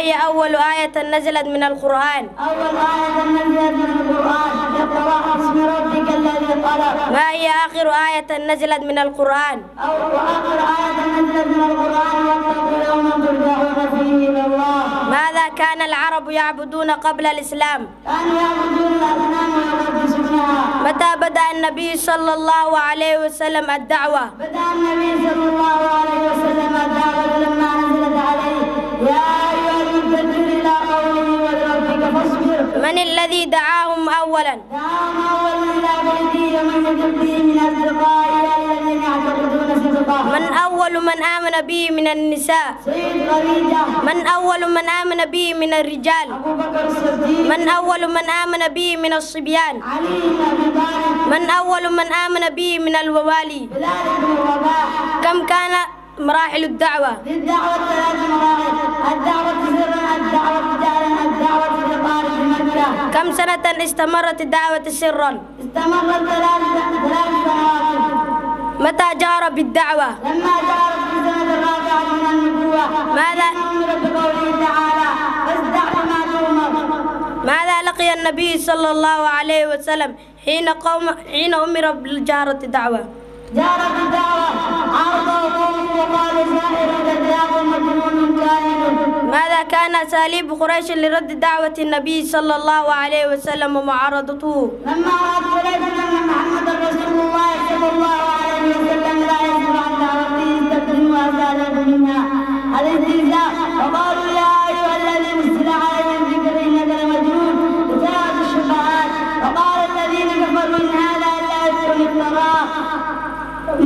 هي أول آية نزلت من القرآن؟ أول آية نزلت من القرآن اقرأ باسم ربك الذي خلق. ما هي آخر آية نزلت من القرآن؟ وآخر آية نزلت من القرآن واتقوا يوما ترجعون فيه إلى الله. ماذا كان العرب يعبدون قبل الإسلام؟ كانوا يعبدون الأصنام ويقدسونها. متى بدأ النبي صلى الله عليه وسلم الدعوة؟ بدأ النبي صلى الله عليه وسلم الدعوة لما نزلت عليه يا أيها المدثر إلى قوله ولربك فاصبر. من الذي دعاهم أولا؟ دعاهم أولا إلى بيته ومن يجده من أصدقائه الذين يعتقدون صدقه. من أول من آمن به من النساء؟ سيد خديجة. من أول من آمن به من الرجال؟ أبو بكر الصديق. من أول من آمن به من الصبيان؟ علي بن أبي طالب. من أول من آمن به من الوالي؟ بلال بن رباح. كم كان مراحل الدعوة؟ للدعوة 3 مراحل: الدعوة سرا، الدعوة جهرا، الدعوة في خارج مكة. كم سنة استمرت الدعوة سرا؟ استمرت 3 سنوات. متى جار بالدعوة؟ لما جارت في السنة الرابعة من النبوة. ماذا أمر بقوله تعالى فاصدع بما تؤمر. ماذا لقي النبي صلى الله عليه وسلم حين أمر بالجهرة الدعوة؟ جارت الدعوة عرضه قومه وقالوا شاعر كذاب مجنون كاهن. ماذا كان أساليب قريش لرد دعوة النبي صلى الله عليه وسلم ومعارضته؟ لما رأت قريش أن محمدا رسول الله صلى الله عليه وسلم لا يصبر عن دعوته استخدموا أساليب منها الاستهزاء وقالوا يا أيها الذي نزل عليه الذكر إنك لمجنون وساءت الشبهات. وقال الذين كفروا إن هذا إلا إفك افتراه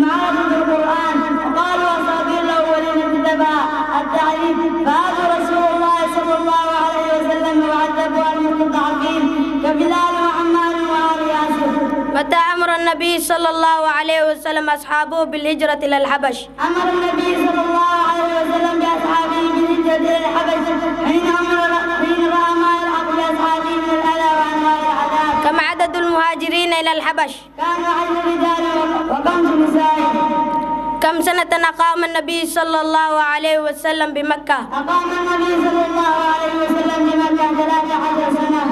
معرض القرآن. وقالوا أساطير الأولين اكتتبها التعريف. فهذا رسول الله صلى الله عليه وسلم وعذبوا المستضعفين كبلال وعمار وآل ياسر. متى أمر النبي صلى الله عليه وسلم أصحابه بالهجرة إلى الحبش؟ أمر النبي صلى الله عليه وسلم بأصحابه بالهجرة إلى الحبش حين رأى ما يلحق بأصحابه من الأذى وأنواع العذاب. كم عدد المهاجرين إلى الحبش؟ كانوا 10 رجال و5 نساء. كم سنة أقام النبي صلى الله عليه وسلم بمكة؟ أقام النبي صلى الله عليه وسلم بمكة 13 سنة.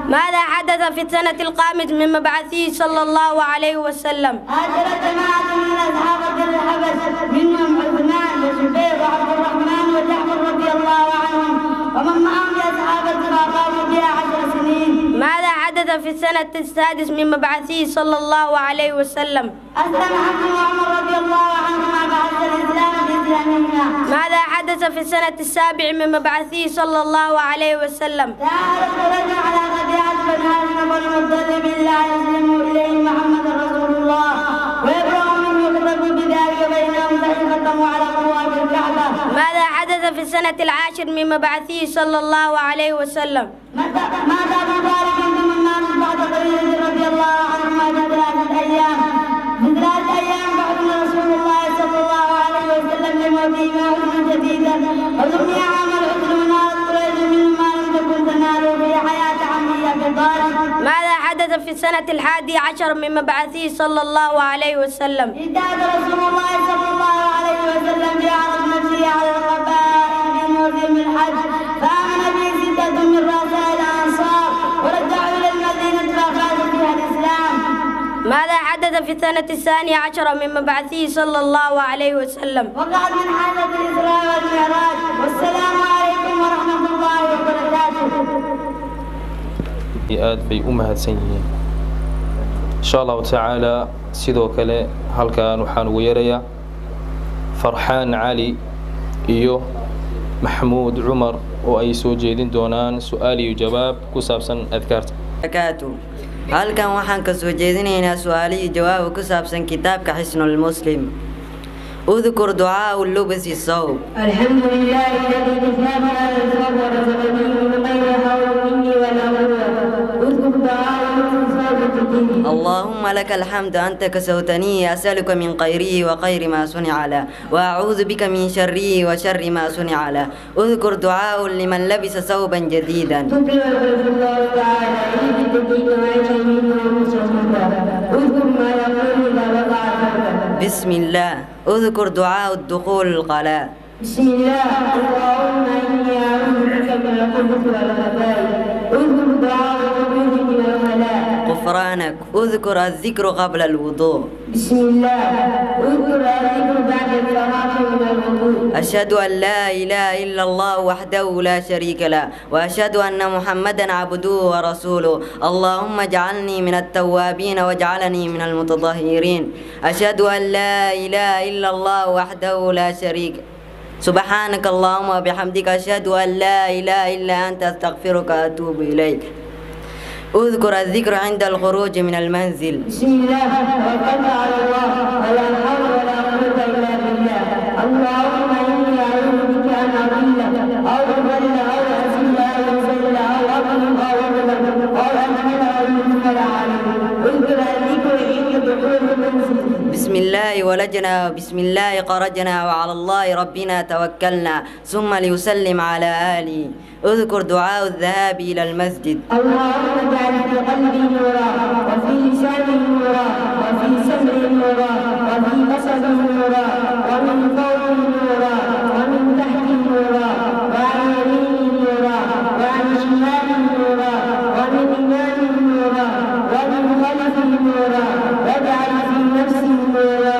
ماذا حدث في السنة الخامسة من مبعثه صلى الله عليه وسلم؟ هاجر جماعة من أصحاب الحبش منهم عثمان وزبير وعبد الرحمن وجعفر رضي الله عنهم ومن معهم بأصحابه فأقاموا بها 10 سنين. ماذا حدث في السنة السادسة من مبعثه صلى الله عليه وسلم؟ أسلم حمزة وعمر رضي الله عنهما بعد الإسلام بإسلامهما. ماذا حدث في السنة السابعة من مبعثه صلى الله عليه وسلم؟ تعالت قريش على خديعة بن هاشم بن المطلب إلا يسلموا إليه محمد رسول الله ويبرأوا منه يكتبوا بذلك بينهم صحيفة وعلقوها في الكعبة. ماذا حدث في السنة العاشر من مبعثه صلى الله عليه وسلم؟ مات أبو طالب ثم مات بعد قليل رضي الله عنهما ب3 أيام. ب3 أيام بعد رسول الله صلى الله عليه وسلم لموته موتا جديدا وسمي عام العسر ونالت قريش منه ما لم تكن تناله في حياة عمه أبي طالب. ماذا حدث في السنة 11 من مبعثه صلى الله عليه وسلم؟ اجتهد رسول الله صلى الله عليه وسلم بعرض نفسه على القبائل في موسم الحج فآمن به 6 من رؤساء الأنصار ورجعوا إلى المدينة فأخذوا فيها الإسلام. ماذا حدث في السنة 12 من مبعثه صلى الله عليه وسلم؟ وقعت من حادثة الإسراء والمعراج. والسلام عليكم ورحمة الله وبركاته. aad bay u mahadsan yihiin insha Allah ta'ala. sidoo kale halkaan waxaan ugu yeerayaa Farxaan Ali iyo Maxmuud Umar oo ay soo jeedin doonaan su'aal iyo jawaab ku saabsan adkaarta. halkan waxaan ka soo jeedinaynaa su'aal iyo jawaab ku saabsan kitaabka Hisnul Muslim. اذكر دعاء اللبس الصوب. الحمد لله الذي كفانا على الصبر ورزقني من غير حول مني ولا قوة. اذكر دعاء اللبس الصوب الدين. اللهم لك الحمد أنت كسوتني أسألك من خيره وخير ما صنع له وأعوذ بك من شره وشر ما صنع له. اذكر دعاء لمن لبس ثوبا جديدا. الله تعالى الدين وعيش منه ومسلمه. اذكر ما يقول إذا وقع الفرد. بسم الله. اذكر دعاء الدخول القلاء. بسم الله اللهم إني أعوذ بك الذكر الخفائي اذكر دعاء الخروج من الخلاء غفرانك اذكر الذكر قبل الوضوء بسم الله اذكر الذكر بعد الفراغ من الوضوء أشهد أن لا إله إلا الله وحده لا شريك له وأشهد أن محمدا عبده ورسوله اللهم اجعلني من التوابين واجعلني من المتطهرين أشهد أن لا إله إلا الله وحده لا شريك سبحانك اللهم وبحمدك أشهد أن لا إله إلا أنت أستغفرك وأتوب إليك اذكر الذكر عند الخروج من المنزل بسم الله توكلت على الله ولا حول ولا قوة إلا بالله اللهم إني أعوذ بك أن أضل أو أضل أو أزل أو أزل أو أظلم أو أظلم أو أجهل أو يجهل علي اذكر الذكر عند دخول المنزل بسم الله ولجنا بسم الله خرجنا وعلى الله ربنا توكلنا ثم ليسلم على آله اذكر دعاء الذهاب إلى المسجد اللهم اجعل في قلبي نورا وفي لساني نورا وفي سمعي نورا وفي بصري نورا ومن فوقي نورا ومن تحتي نورا وعن يميني نورا وعن شمالي نورا ومن امامي نورا ومن خلفي نورا واجعل في نفسي نورا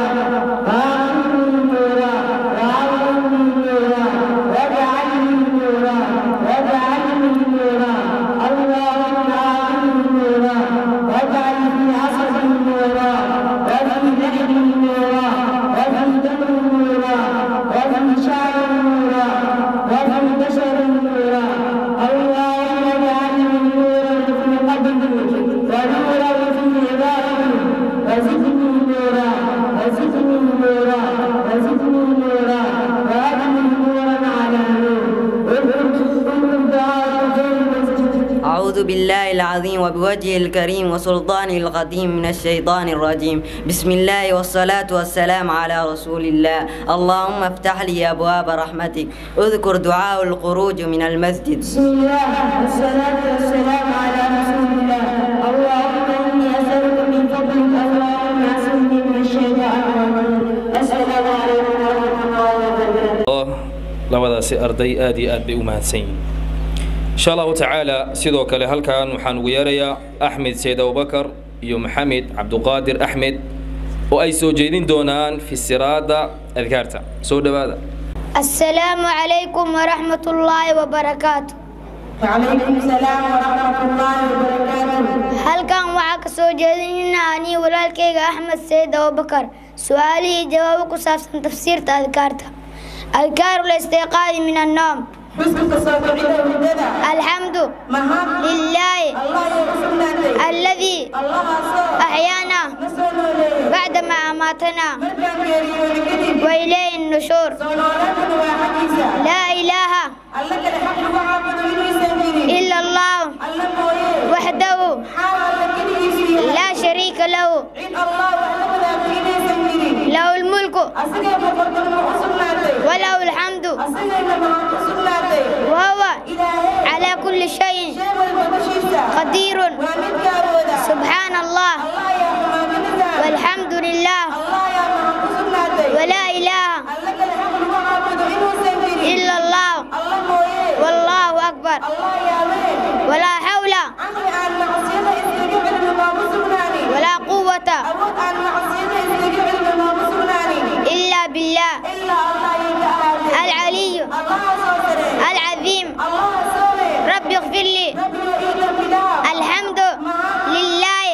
وأعطني نورا وعلمني نورا واجعلني نورا واجعلني نورا اللهم أعطني نورا واجعل في عصبي نورا وفي لحمي نورا وفي دمي نورا وفي شعري نورا وفي بشري نورا اللهم اجعلني نورا في قلبي ونورا في عبادتي وزدني نورا وزدني نورا وزدني نورا وأبني نورا على نور اذكر دعاء في المسجد أعوذ بالله العظيم وبوجهه الكريم وسلطانه القديم من الشيطان الرجيم بسم الله والصلاة والسلام على رسول الله اللهم افتح لي أبواب رحمتك اذكر دعاء الخروج من المسجد بسم الله والصلاة والسلام على رسول الله اللهم إني أسألك من فضلك اللهم اعصمني من الشيطان الرجيم السلام عليكم ورحمة الله وبركاته labadaasi arday aad iyo aad bay u mahadsan yihiin insha allahu tacaala sidoo kale halkan waxaan ugu yeerayaa axmed sayd abubakar iyo maxamed cabduqaadir axmed oo ay soo jeedin doonaan fi siraada adkaarta soo dhawaada السلام عليكم ورحمة الله وبركاته وعليكم السلام ورحمة الله وبركاته هل كان وعك سوجينا أني ولالكيغ أحمد سيد أبو بكر سؤالي جوابك صافا تفسير أذكارته أذكار الاستيقاظ من النوم الحمد لله الذي أحيانا بعدما أماتنا وإليه النشور لا إله إلا الله وحده لا شريك له له الملك وله الحمد وهو على كل شيء قدير سبحان الله والحمد لله ولا إله إلا الله والله أكبر ولا حول ولا قوة إلا بالله العلي العظيم رب اغفر لي الحمد لله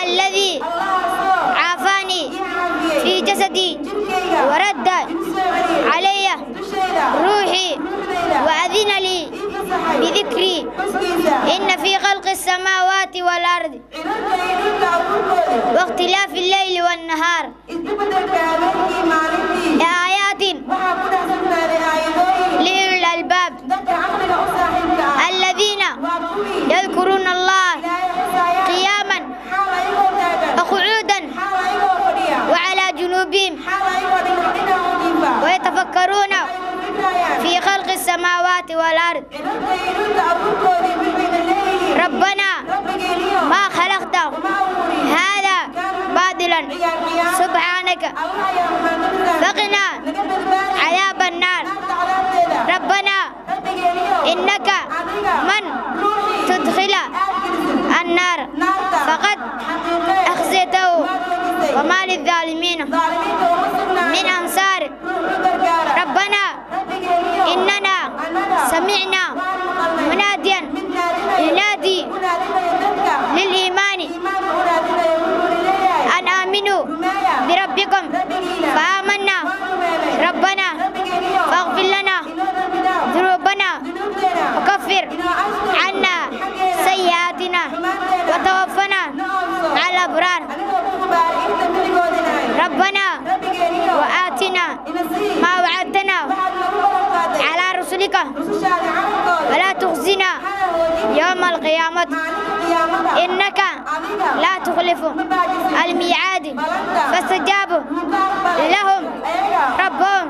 الذي عافاني في جسدي ورد علي روحي وأذن لي بذكري إن في خلق السماوات والأرض واختلاف الليل والنهار لآيات لأولي الألباب الذين يذكرون الله قياما وقعودا وعلى جنوبهم ويتفكرون في خلق السماوات والأرض ربنا ما خلقت هذا باطلا سبحانك فقنا عذاب النار ربنا إن ولا تخزنا يوم القيامة إنك لا تخلف الميعاد فاستجابوا لهم ربهم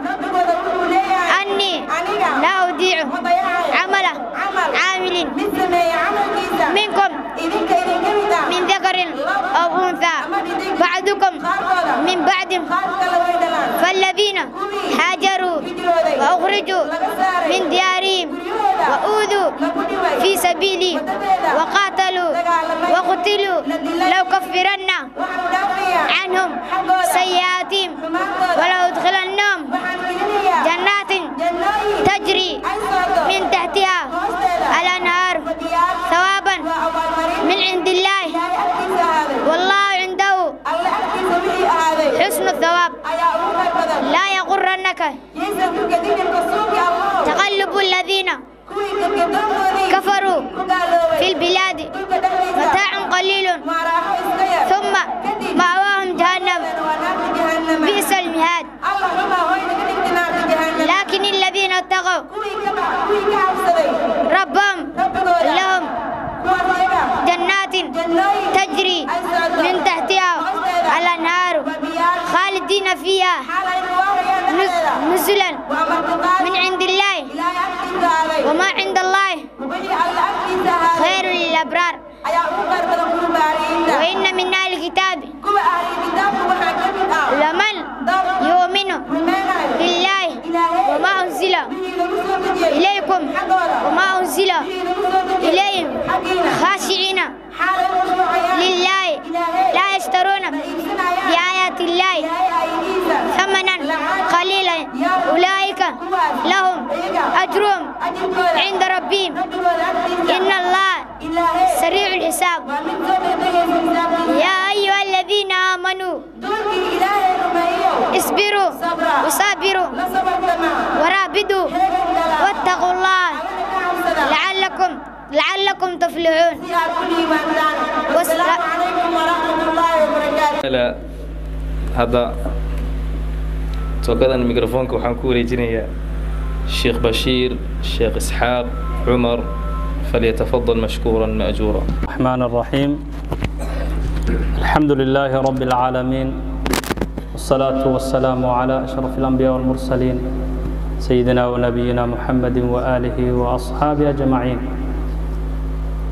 أني لا أضيع عمل عامل منكم من ذكر أو أنثى بعضكم من بعد فالذين هاجروا وأخرجوا من ديارهم وأوذوا في سبيلي وقاتلوا وقتلوا لو كفرن عنهم سيئاتهم ولو أدخلنهم جنات تجري من تحتها الأنهار ثوابا من عند الله والله عنده حسن الثواب لا يغرنك تقلب الذين كفروا في البلاد متاع قليل ثم مأواهم جهنم بئس المهاد لكن الذين اتقوا ربهم لهم جنات تجري من تحتها الأنهار خالدين فيها نزلا من عند الله وما عند الله خير للأبرار وإن من أهل الكتاب لمن يؤمن بالله وما أنزل إليكم وما أنزل إليهم خاشعين لله لا يشترون بآيات الله ثمنا قليلا أولئك لهم أجرهم عند ربهم إن الله سريع الحساب يا أيها الذين آمنوا اصبروا وصابروا ورابطوا واتقوا الله لعلكم تفلحون. والسلام عليكم ورحمة الله وبركاته. هذا توقعنا الميكروفون وحنكوري جنيا الشيخ بشير الشيخ إسحاق عمر فليتفضل مشكورا مأجورا. الرحمن الرحيم الحمد لله رب العالمين والصلاة والسلام على أشرف الأنبياء والمرسلين سيدنا ونبينا محمد وآله وأصحابه أجمعين.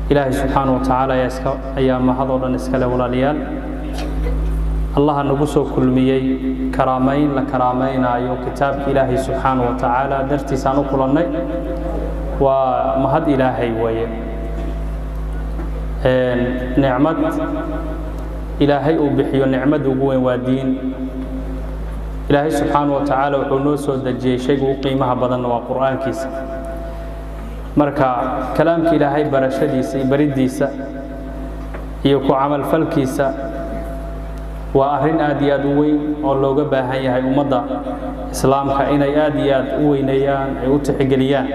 إلهي سبحانه وتعالى أيام هذا نسكله ولا ليال الله نقصه كل مية كرامين لكرامين أيو كتاب إلهي سبحانه وتعالى درتي سنقولني ومهد إلهي ويه نعمة إلهي وبحي نعمة وقوة ودين إلهي سبحانه وتعالى وحنوس ودجي شيء وقيمها بدن وقرآن كيس مركا كلامك إلهي برشديس برديس يكو عمل فالكيس وأهرين آدياد وين واللوغة باهي هاي أمضى إسلامك إني آدياد وينيان وتحقليان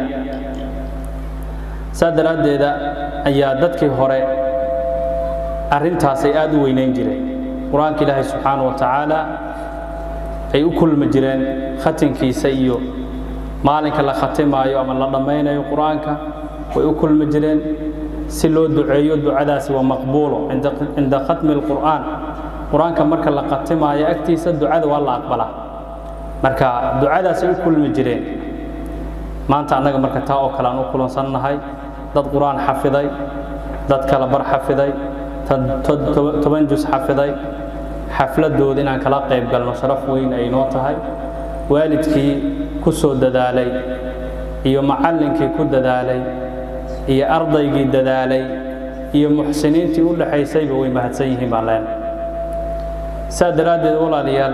سادر أديدا أيادتك هوري أرنتاسي آد وينين جري قرآنك إلهي سبحانه وتعالى أي أكل مجرين ختن كيسيو مالك لا ختم أيو أما الله ضمين أيو قرآنك وأكل مجرين سلو دعيو دعاء سوى مقبول عند ختم القرآن قرآنك مركا لا ختم أيو أكتيس الدعاء والله أقبله مركا دعاء سوى أكل مجرين ما أنت عندك مركا تاو كلام أكل صنهاي ضد قرآن حفظي ضد كلام حفظي تبنجس حفظي حفلة دودين عن كلا قيب قالنا شرف وين أي نوتهاي والدكي كسو ددالي إيو معلنكي كود ددالي إيو أرضيكي ددالي إيو محسنين تقول حيسيب وين مهتسيهم علينا سادراد دولا ليال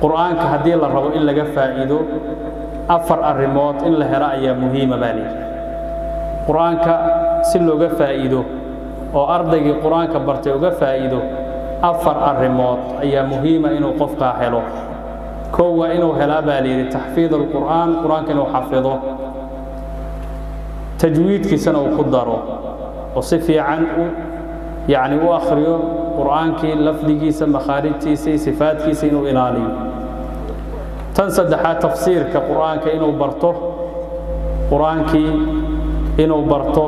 قرآن كهدي الله ربو إلا قفا إيدو أفر الريموت إلا هرأي مهمة بالي قرآن كسلو قفا إيدو oo ardayga quraanka bartay uga faa'iido afar arrimood ayaa muhiim ah inuu qofka helo koowa inuu helo baaliiri tahfiid alquraan quraanka inuu xafido tajwiidkiisana uu ku daro oo si fiican u akhriyo quraankii lafdigiisa makharijtiisa sifaadkiisa inuu ilaaliyo tan saddexaad tafsiirka quraanka inuu barto quraankii inuu barto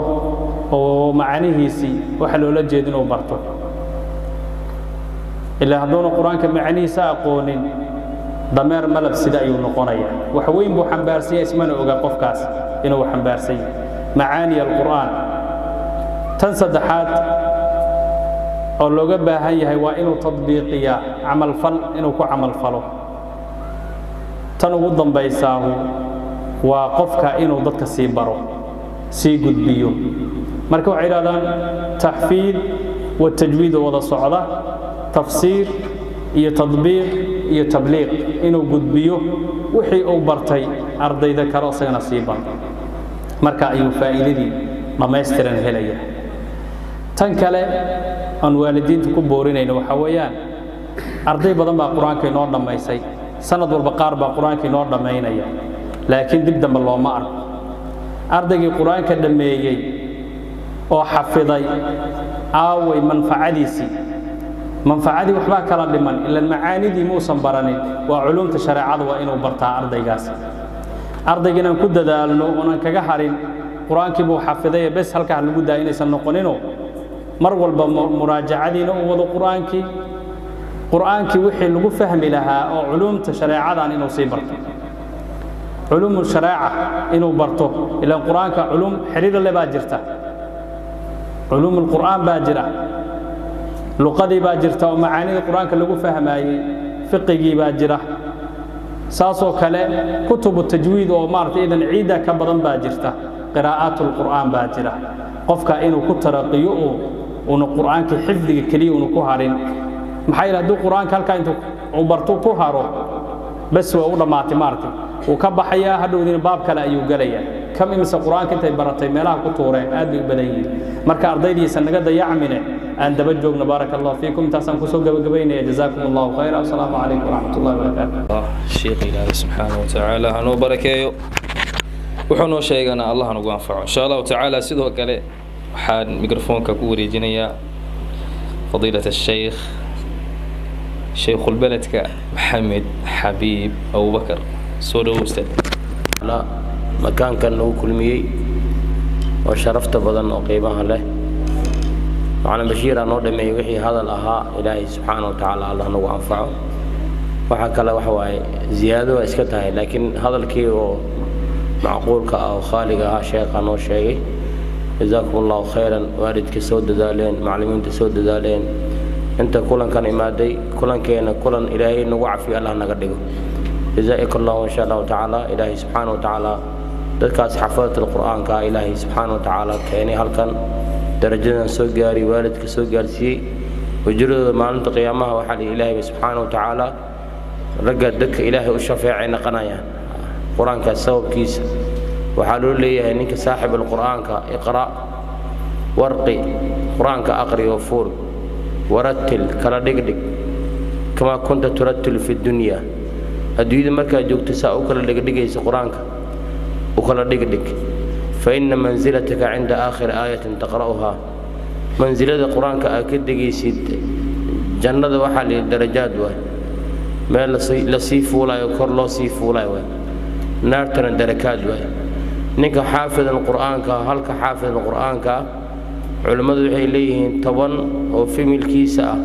oo macanihiisii waxa loola jeedo inuu barto ilaa hadduu quraanka macanihiisa aqoonin dameer malab sida ayuu noqonayaa wax weyn buu xambaarsan yahay ismana oga qofkaas inuu xambaarsan yahay macaani alquraan tan saddexaad oo looga baahan yahay waa inuu tadbiiqiya amal fal inuu ku amal falo tan ugu dambaysaa waa qofka inuu dadka sii baro sii gudbiyo marka waxay yiraahdaan tahfiid wa tajwiid wada socda tafsiir iyo tadbiiq iyo tabliiq inuu gudbiyo wixii uu bartay ardayda kale asagana sii bar marka ayuu faa'iidadii dhameystiran helaya tan kale aan waalidiinta ku boorinayna waxa weeyaan arday badan baa quraanka inoo dhameysay sanad walba qaar baa quraanka inoo dhameynaya laakiin dib dambe looma arko ardaygii quraanka dhameeyay oo xafiday aaway manfaacadiisii manfaacadii waxba kala dhiman ila macaanidii muusan baranin waa culumta shariicada waa inuu bartaa ardaygaas ardaygan ku dadaalno oo kaga harin quraankii buu xafiday bas halka lagu daa inaysan noqonino mar walba muraajacadiina uu wado quraankii wixii lagu fahmi lahaa oo culumta shariicada inuu sii barto علوم الشريعة إنه برته إلى القرآن كعلوم حرير اللي باجرته علوم القرآن باجرة لقدي باجرته ومعاني القرآن كله فهم أي فقهي باجرة ساسو كلام كتب التجويد ومارت إذا عيدة كبرا باجرته قراءات القرآن باجرة قفك إنه كتر قيؤه ونقرآن كحفظ كلي ونكوهارين محايل هدو القرآن كالكا إنتو وبرتو كوهارو بس وأولا مارتي وكبحيا هذا ودين باب كلا يوجليا كم إمس القرآن كنت برتي ملاك كتورة أدي بدين مرك أرضي سنجد يعمله أن دبجوا بارك الله فيكم تسمع كسوق جبين جزاكم الله خيرا والسلام عليكم ورحمة الله وبركاته. الشيخ الله سبحانه وتعالى هنو بركيه وحنو شيئنا الله نوفعه إن شاء الله تعالى سيده كله حاد ميكروفون ككوري جنيا فضيلة الشيخ شيخ البلد محمد حبيب أبو بكر سورة أستاذ لا مكان كان له كل مي وشرفت بدن وقيمها له وعلى بشير أن نود ما يوحي هذا الأها إلهي سبحانه وتعالى الله نوع أنفعه وحكى له وحوي زيادة وإسكتها لكن هذا الكيو معقول كأو خالقها شيخ أو شيء جزاكم الله خيرا والدك سود ذالين معلمين تسود ذالين أنت كلن كان إمادي كلن كان كلن إلهي نوع في الله نقدره جزاك الله إن شاء الله تعالى إلهي سبحانه وتعالى ذكرت حفظت القرآن كإلهي سبحانه وتعالى كأني هل كان درجنا سوجاري والدك سوجار شيء وجرد ما أنت قيامها وحلي إلهي سبحانه وتعالى رجع دك إلهي والشفيع عين قنايا قرآن كسوب كيس وحلول لي إنك صاحب القرآن كإقرأ ورقي قرآن كأقري وفور ورتل كلا دق كما كنت ترتل في الدنيا أدويد مركز جوك تساء وكلا دق قرآنك وكلا دق فإن منزلتك عند آخر آية تقرأها منزلة قرآنك أكيد دقيسيد جنة وحال الدرجات وين ما لصيف ولا يكر لا صيف ولا وين نار ترى دركات وين نك حافظ القرآن هلك حافظ القرآن علماء وحي ليه طبعا وفي ملكيسة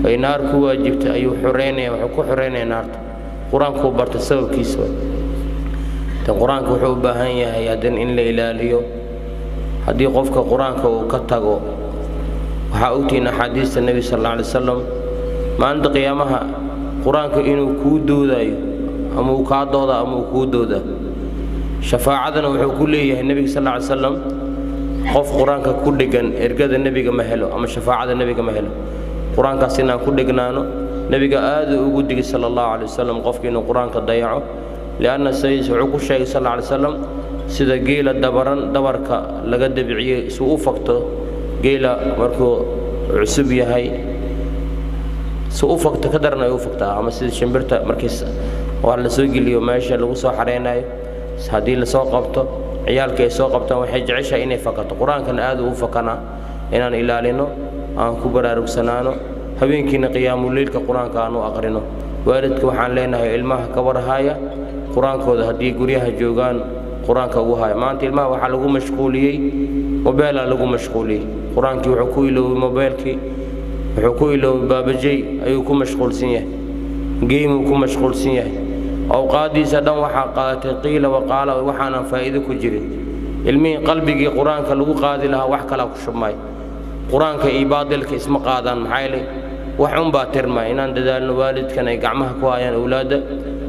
أي نار كوا جبت أي حرينة وحكو حرينة نار قرآن كوا برتسوي كيسوي القرآن كوا بهاي هي دين إن لإلهيو هدي قفك قرآن كوا كتاجو وحاوتينا حديث النبي صلى الله عليه وسلم ما عند قيامها قرآن كإنه كودو ذاي أمو كادو ذا أمو كودو ذا شفاعتنا وحكوليه النبي صلى الله عليه وسلم قف قرآن كل جن إرجاد النبي كمهله أما شفاعة النبي كمهله قرآن كسينا كل جنانه نبي كآد وجودك صلى الله عليه وسلم قف كإنه قرآن كضيعه لأن السيد عقو الشيخ صلى الله عليه وسلم سيدا جيل الدبران دبرك لقد بعيه سوء فقته جيل مركو عسبية هاي سوء فقته كدرنا يوفقتها أما سيد شمبرته مركز وعلى سوق اليوم ماشي لو سو حرينا هذه اللي سو قبته عيالك سو قبته وحج عشاء إني فقط قرآن كان آد وفقنا إن إلى لنا أن كبر ركسنانه هبينكنا قيام الليل كقرآن كانوا أقرنه والدك وحان لنا علمها كبر هايا قرآن كود هدي قريها جوغان quraanka ugu hayo maanta ilmaha waxa lagu mashquuliyay mobilka lagu mashquuliyay quraankii wuxuu ku iloway mobilkii wuxuu ku iloway baabajay ayuu ku mashquulsan yahay game ku mashquulsan yahay awqaadiisa dhan waxa qaadatay qiila wa qaala waxaana faa'iido ku jirin ilmihii qalbigii quraanka lagu qaadi lahaa wax kala ku shubmay quraanka iyo baadilka isma qaadaan maxay leeyahay wax un baa tirma inaan dadaalno waalidkan ay gacmaha ku hayaan awlaada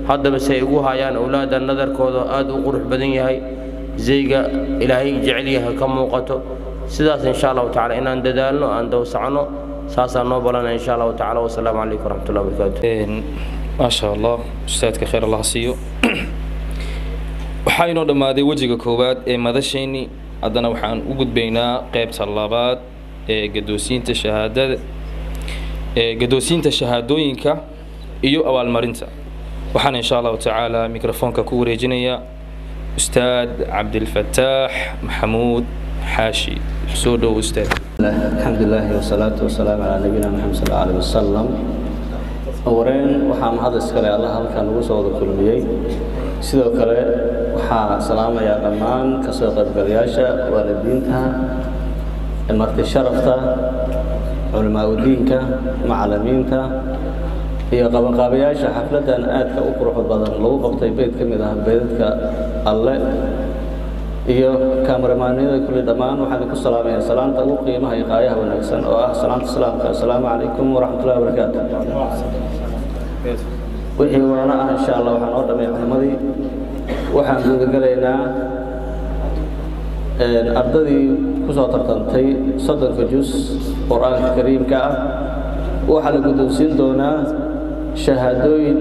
haddaba say ugu hayaan awlaada nadarkooda aad u qurux badan yahay zeyga ilaahay jecel yahay ka muuqato sidaas insha Allah ta'ala inaan dadaalno aan dawsacno saasa noo balana insha Allah ta'ala wassalaamu alaykum warahmatullahi wabarakatuh ما شاء الله أستاذك خير الله سيو waxaynu dhamaaday wajiga koowaad ee madashayni haddana waxaan u gudbaynaa qaybta labaad ee gadoosiinta shahaadooyinka iyo abaalmarinta waxaan insha Allah ta'ala mikrofoonka ku wareejinaya ustaad Cabdilfataax Maxamuud Xaashi soo dhow ustaad alxamdulillah wasalaatu wasalaamu ala nabiyina Muhammad sallallahu alayhi wasallam أورين وحام هذا السكال الله هل كان وصل كلمية سيدو كله وحا سلام يا رمان كسر قرياشة والدينها المرت الشرفتا علماء دينك معلمينها هي قبياشة حفلة آتك أقرح البدن لو قبت بيت كم إذا بيتك الله هي كاميرمانية كل دمان وحدك السلام يا سلام تلقي ما هي قاية ونكسن السلام عليكم ورحمة الله وبركاته وحي وانا إن شاء الله وحن أردم يا محمدي وحن جود قلينا أرددي كسوة ترتنتي صدر فجوس قرآن الكريم كأ وحن قدوسين دونا شهادوين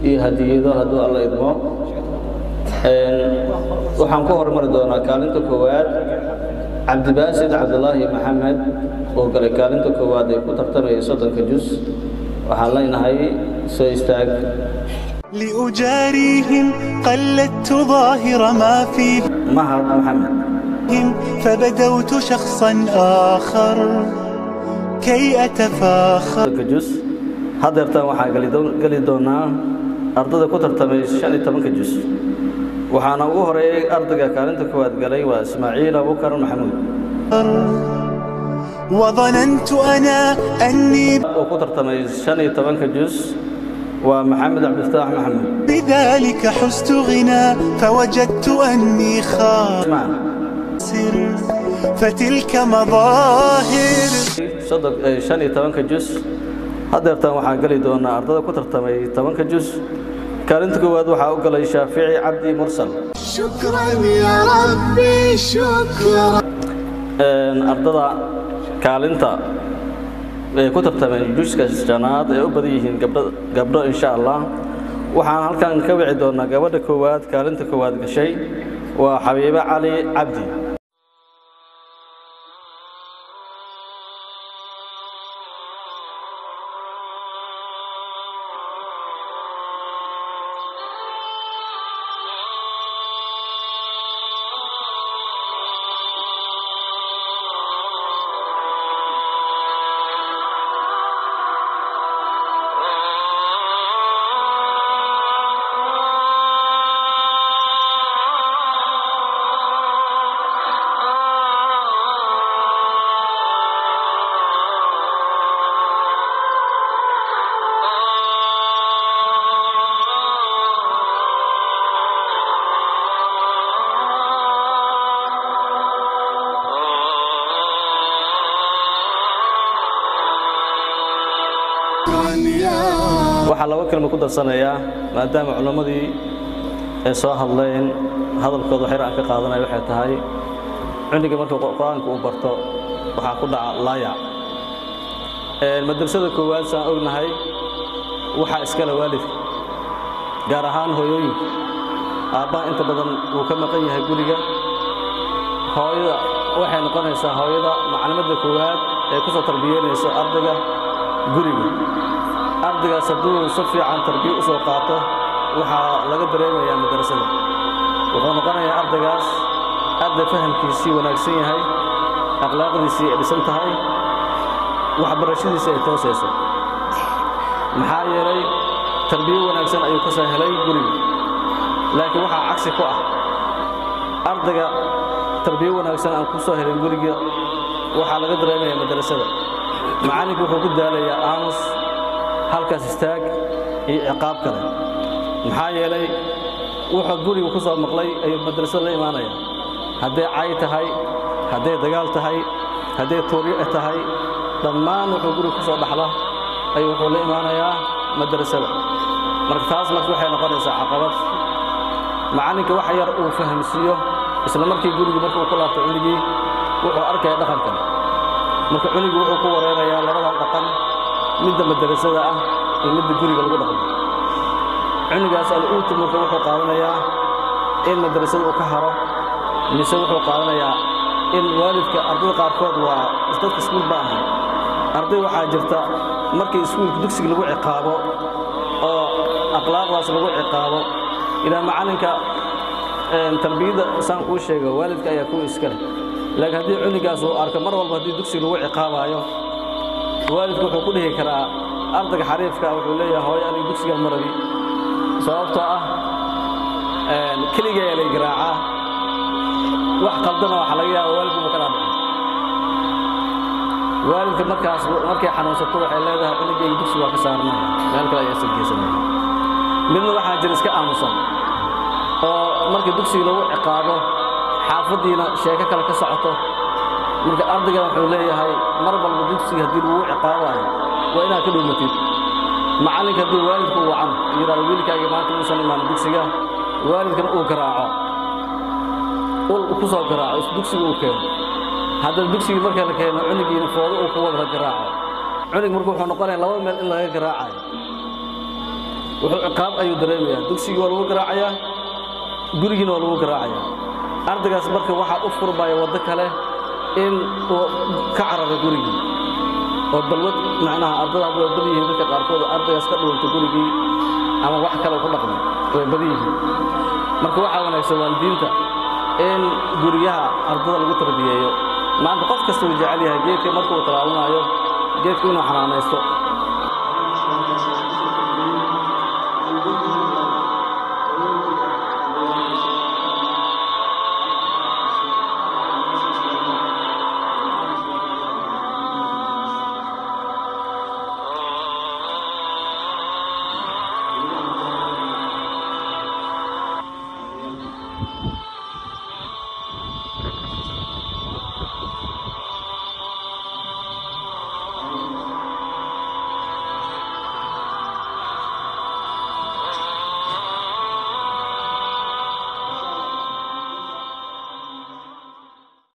هدية هدو الله يدمو waxaan ku hormar doonaa kaalinta koowaad Cabdibaasid Cabdullaahi Maxamed oo galay kaalinta koowaad ee ku tartamay 30 juz waxaan leenahay soo istaag لأجاريهم قلدت ظاهر ما فيه mahad Maxamed فبدوت شخصا آخر كي أتفاخر juz hadeertan waxaan gali doonaa ardada ku tartamay 15 juz waxaana ugu horeeyay ardayga kaalinta koowaad galay waa Ismaaciil Abubakar Maxamuud وظننت أنا أني وقدرتنا 15 جزء ومحمد عبد الفتاح محمد بذلك حزت غنى فوجدت أني خاسر فتلك مظاهر صدق 15 جزء hadeertan waxaan gali doonaa ardada ku tartamay 10 juz كارنت كواد وحاو قال الشافعي عبدي مرسل شكرا يا ربي شكرا أرضا كارنتا كتب تمن جوجك جنات يوبديهن قبل إن شاء الله وحان هل كان كوعي دونا قبل كواد كارنت كواد كشيء وحبيبة علي عبدي waxaa laba kalma ku darsanayaa maadaama culimadii ay soo hadleen hadalkooda xir aan ka qaadanayo waxay tahay cunniga marka quraanka uu barto waxa ku dhaca laaya madrasada koowaad saan ognahay waxa iska la waalidka gaar ahaan hooyooyinka aabbaha inta badan uu ka maqan yahay guriga hooyada waxay noqonaysaa hooyada macluumaadka koowaad ee ku soo tarbiyeynayso ardayga guriga ardaygaas hadduu si fiican tarbiya u soo qaato waxaa laga dareemayaa madrasada wuxuu noqonayaa ardaygaas arday fahamkiisii wanaagsan yahay akhlaaqdiisii ay dhisan tahay waxbarashadiisa ay toosayso maxaa yeelay tarbiya wanaagsan ayuu ka soo helay guriga laakiin waxaa cagsi ku ah ardayga tarbiyo wanaagsan aan ku soo helin guriga waxaa laga dareemayaa madrasada macalinku wuxuu ku daalayaa aamus halkaas istaag iyo ciqaab kale maxaa yeelay wuxuu guriga ku soo maqlay ayuu madrasada la imaanaya hadday cay tahay hadday dagaal tahay hadday tuuryo tahay dhammaan wuxuu guriga ku soo dhaxla ayuu wuxuu la imaanayaa madrasada marka taas marka waxay noqonaysaa caqabad macalinka wax yar uu fahamsiiyo isla markii guriga markuu ku laabto cunugii wuxuu arkaya dhaqankan marka cunugii wuxuu ku wareerayaa labada dhaqan midda madrasada ah iyo midda guriga lagu dhaqmo cunugaas al-uutu marka wuxuu qaadanayaa in madrasada uu ka haro mise wuxuu qaadanayaa in waalidka ardayda qaarkood waa dadka iskuul ba ahan arday waxaa jirta markii iskuulka dugsiga lagu ciqaabo oo akhlaaqdaas lagu ciqaabo ilaa macalinka tarbiyada saan kuu sheego waalidka ayaa ku iskale laakiin haddii cunugaas uu arko mar walba haddii dugsiga lagu ciqaabayo waalidku wuxuu ku dhihi karaa ardayga xariifka wuxuu leeyahay hooyo aniga dugsiga marabi sababtoo ah keligaa lay garaacaa wax qaldana waxa laga yaabaa waalidku uu ka dhaadhicin waalidka markaas markay xanuunsato waxay leedahay cunugayga dugsiga waa ka saarnaya meel kale ayaa isageysanaya midna waxaa jira iska aamusan oo markii dugsiga lagu ciqaabo xaafadiina sheeko kale ka socoto marka ardayga wuxuu leeyahay mar walba dugsiga haddii lagu ciqaabayo waa inaad ka dhuumatid macalinka haddii waalidku wacan yidhaahdo wiilkaaga maanta uusan imaan dugsiga waalidkana uu garaaco ul ku soo garaaco dugsiga uu keeno haddana dugsigii marka la keeno cunugiina foodo uu ku wada garaaco cunug marka wuxuu noqonayaa laba meel in laga garaacayo wuxuu ciqaab ayuu dareemayaa dugsigii waa lagu garaacayaa gurigiina waa lagu garaacayaa ardaygaas marka waxaa u furmaya waddo kale in uu ka cararo gurigii oo balwad macnaha ardada hadda way badan yihiin dadka qaarkood ardaygaas ka dhuunta gurigii ama wax kale ku dhaqmo way badan yihiin marka waxaa wanaagsan waalidiinta in guryaha ardada lagu tarbiyeeyo maanta qof kasta uu jecel yahay geedka markuu talaalanayo geedku inuu xanaanaysto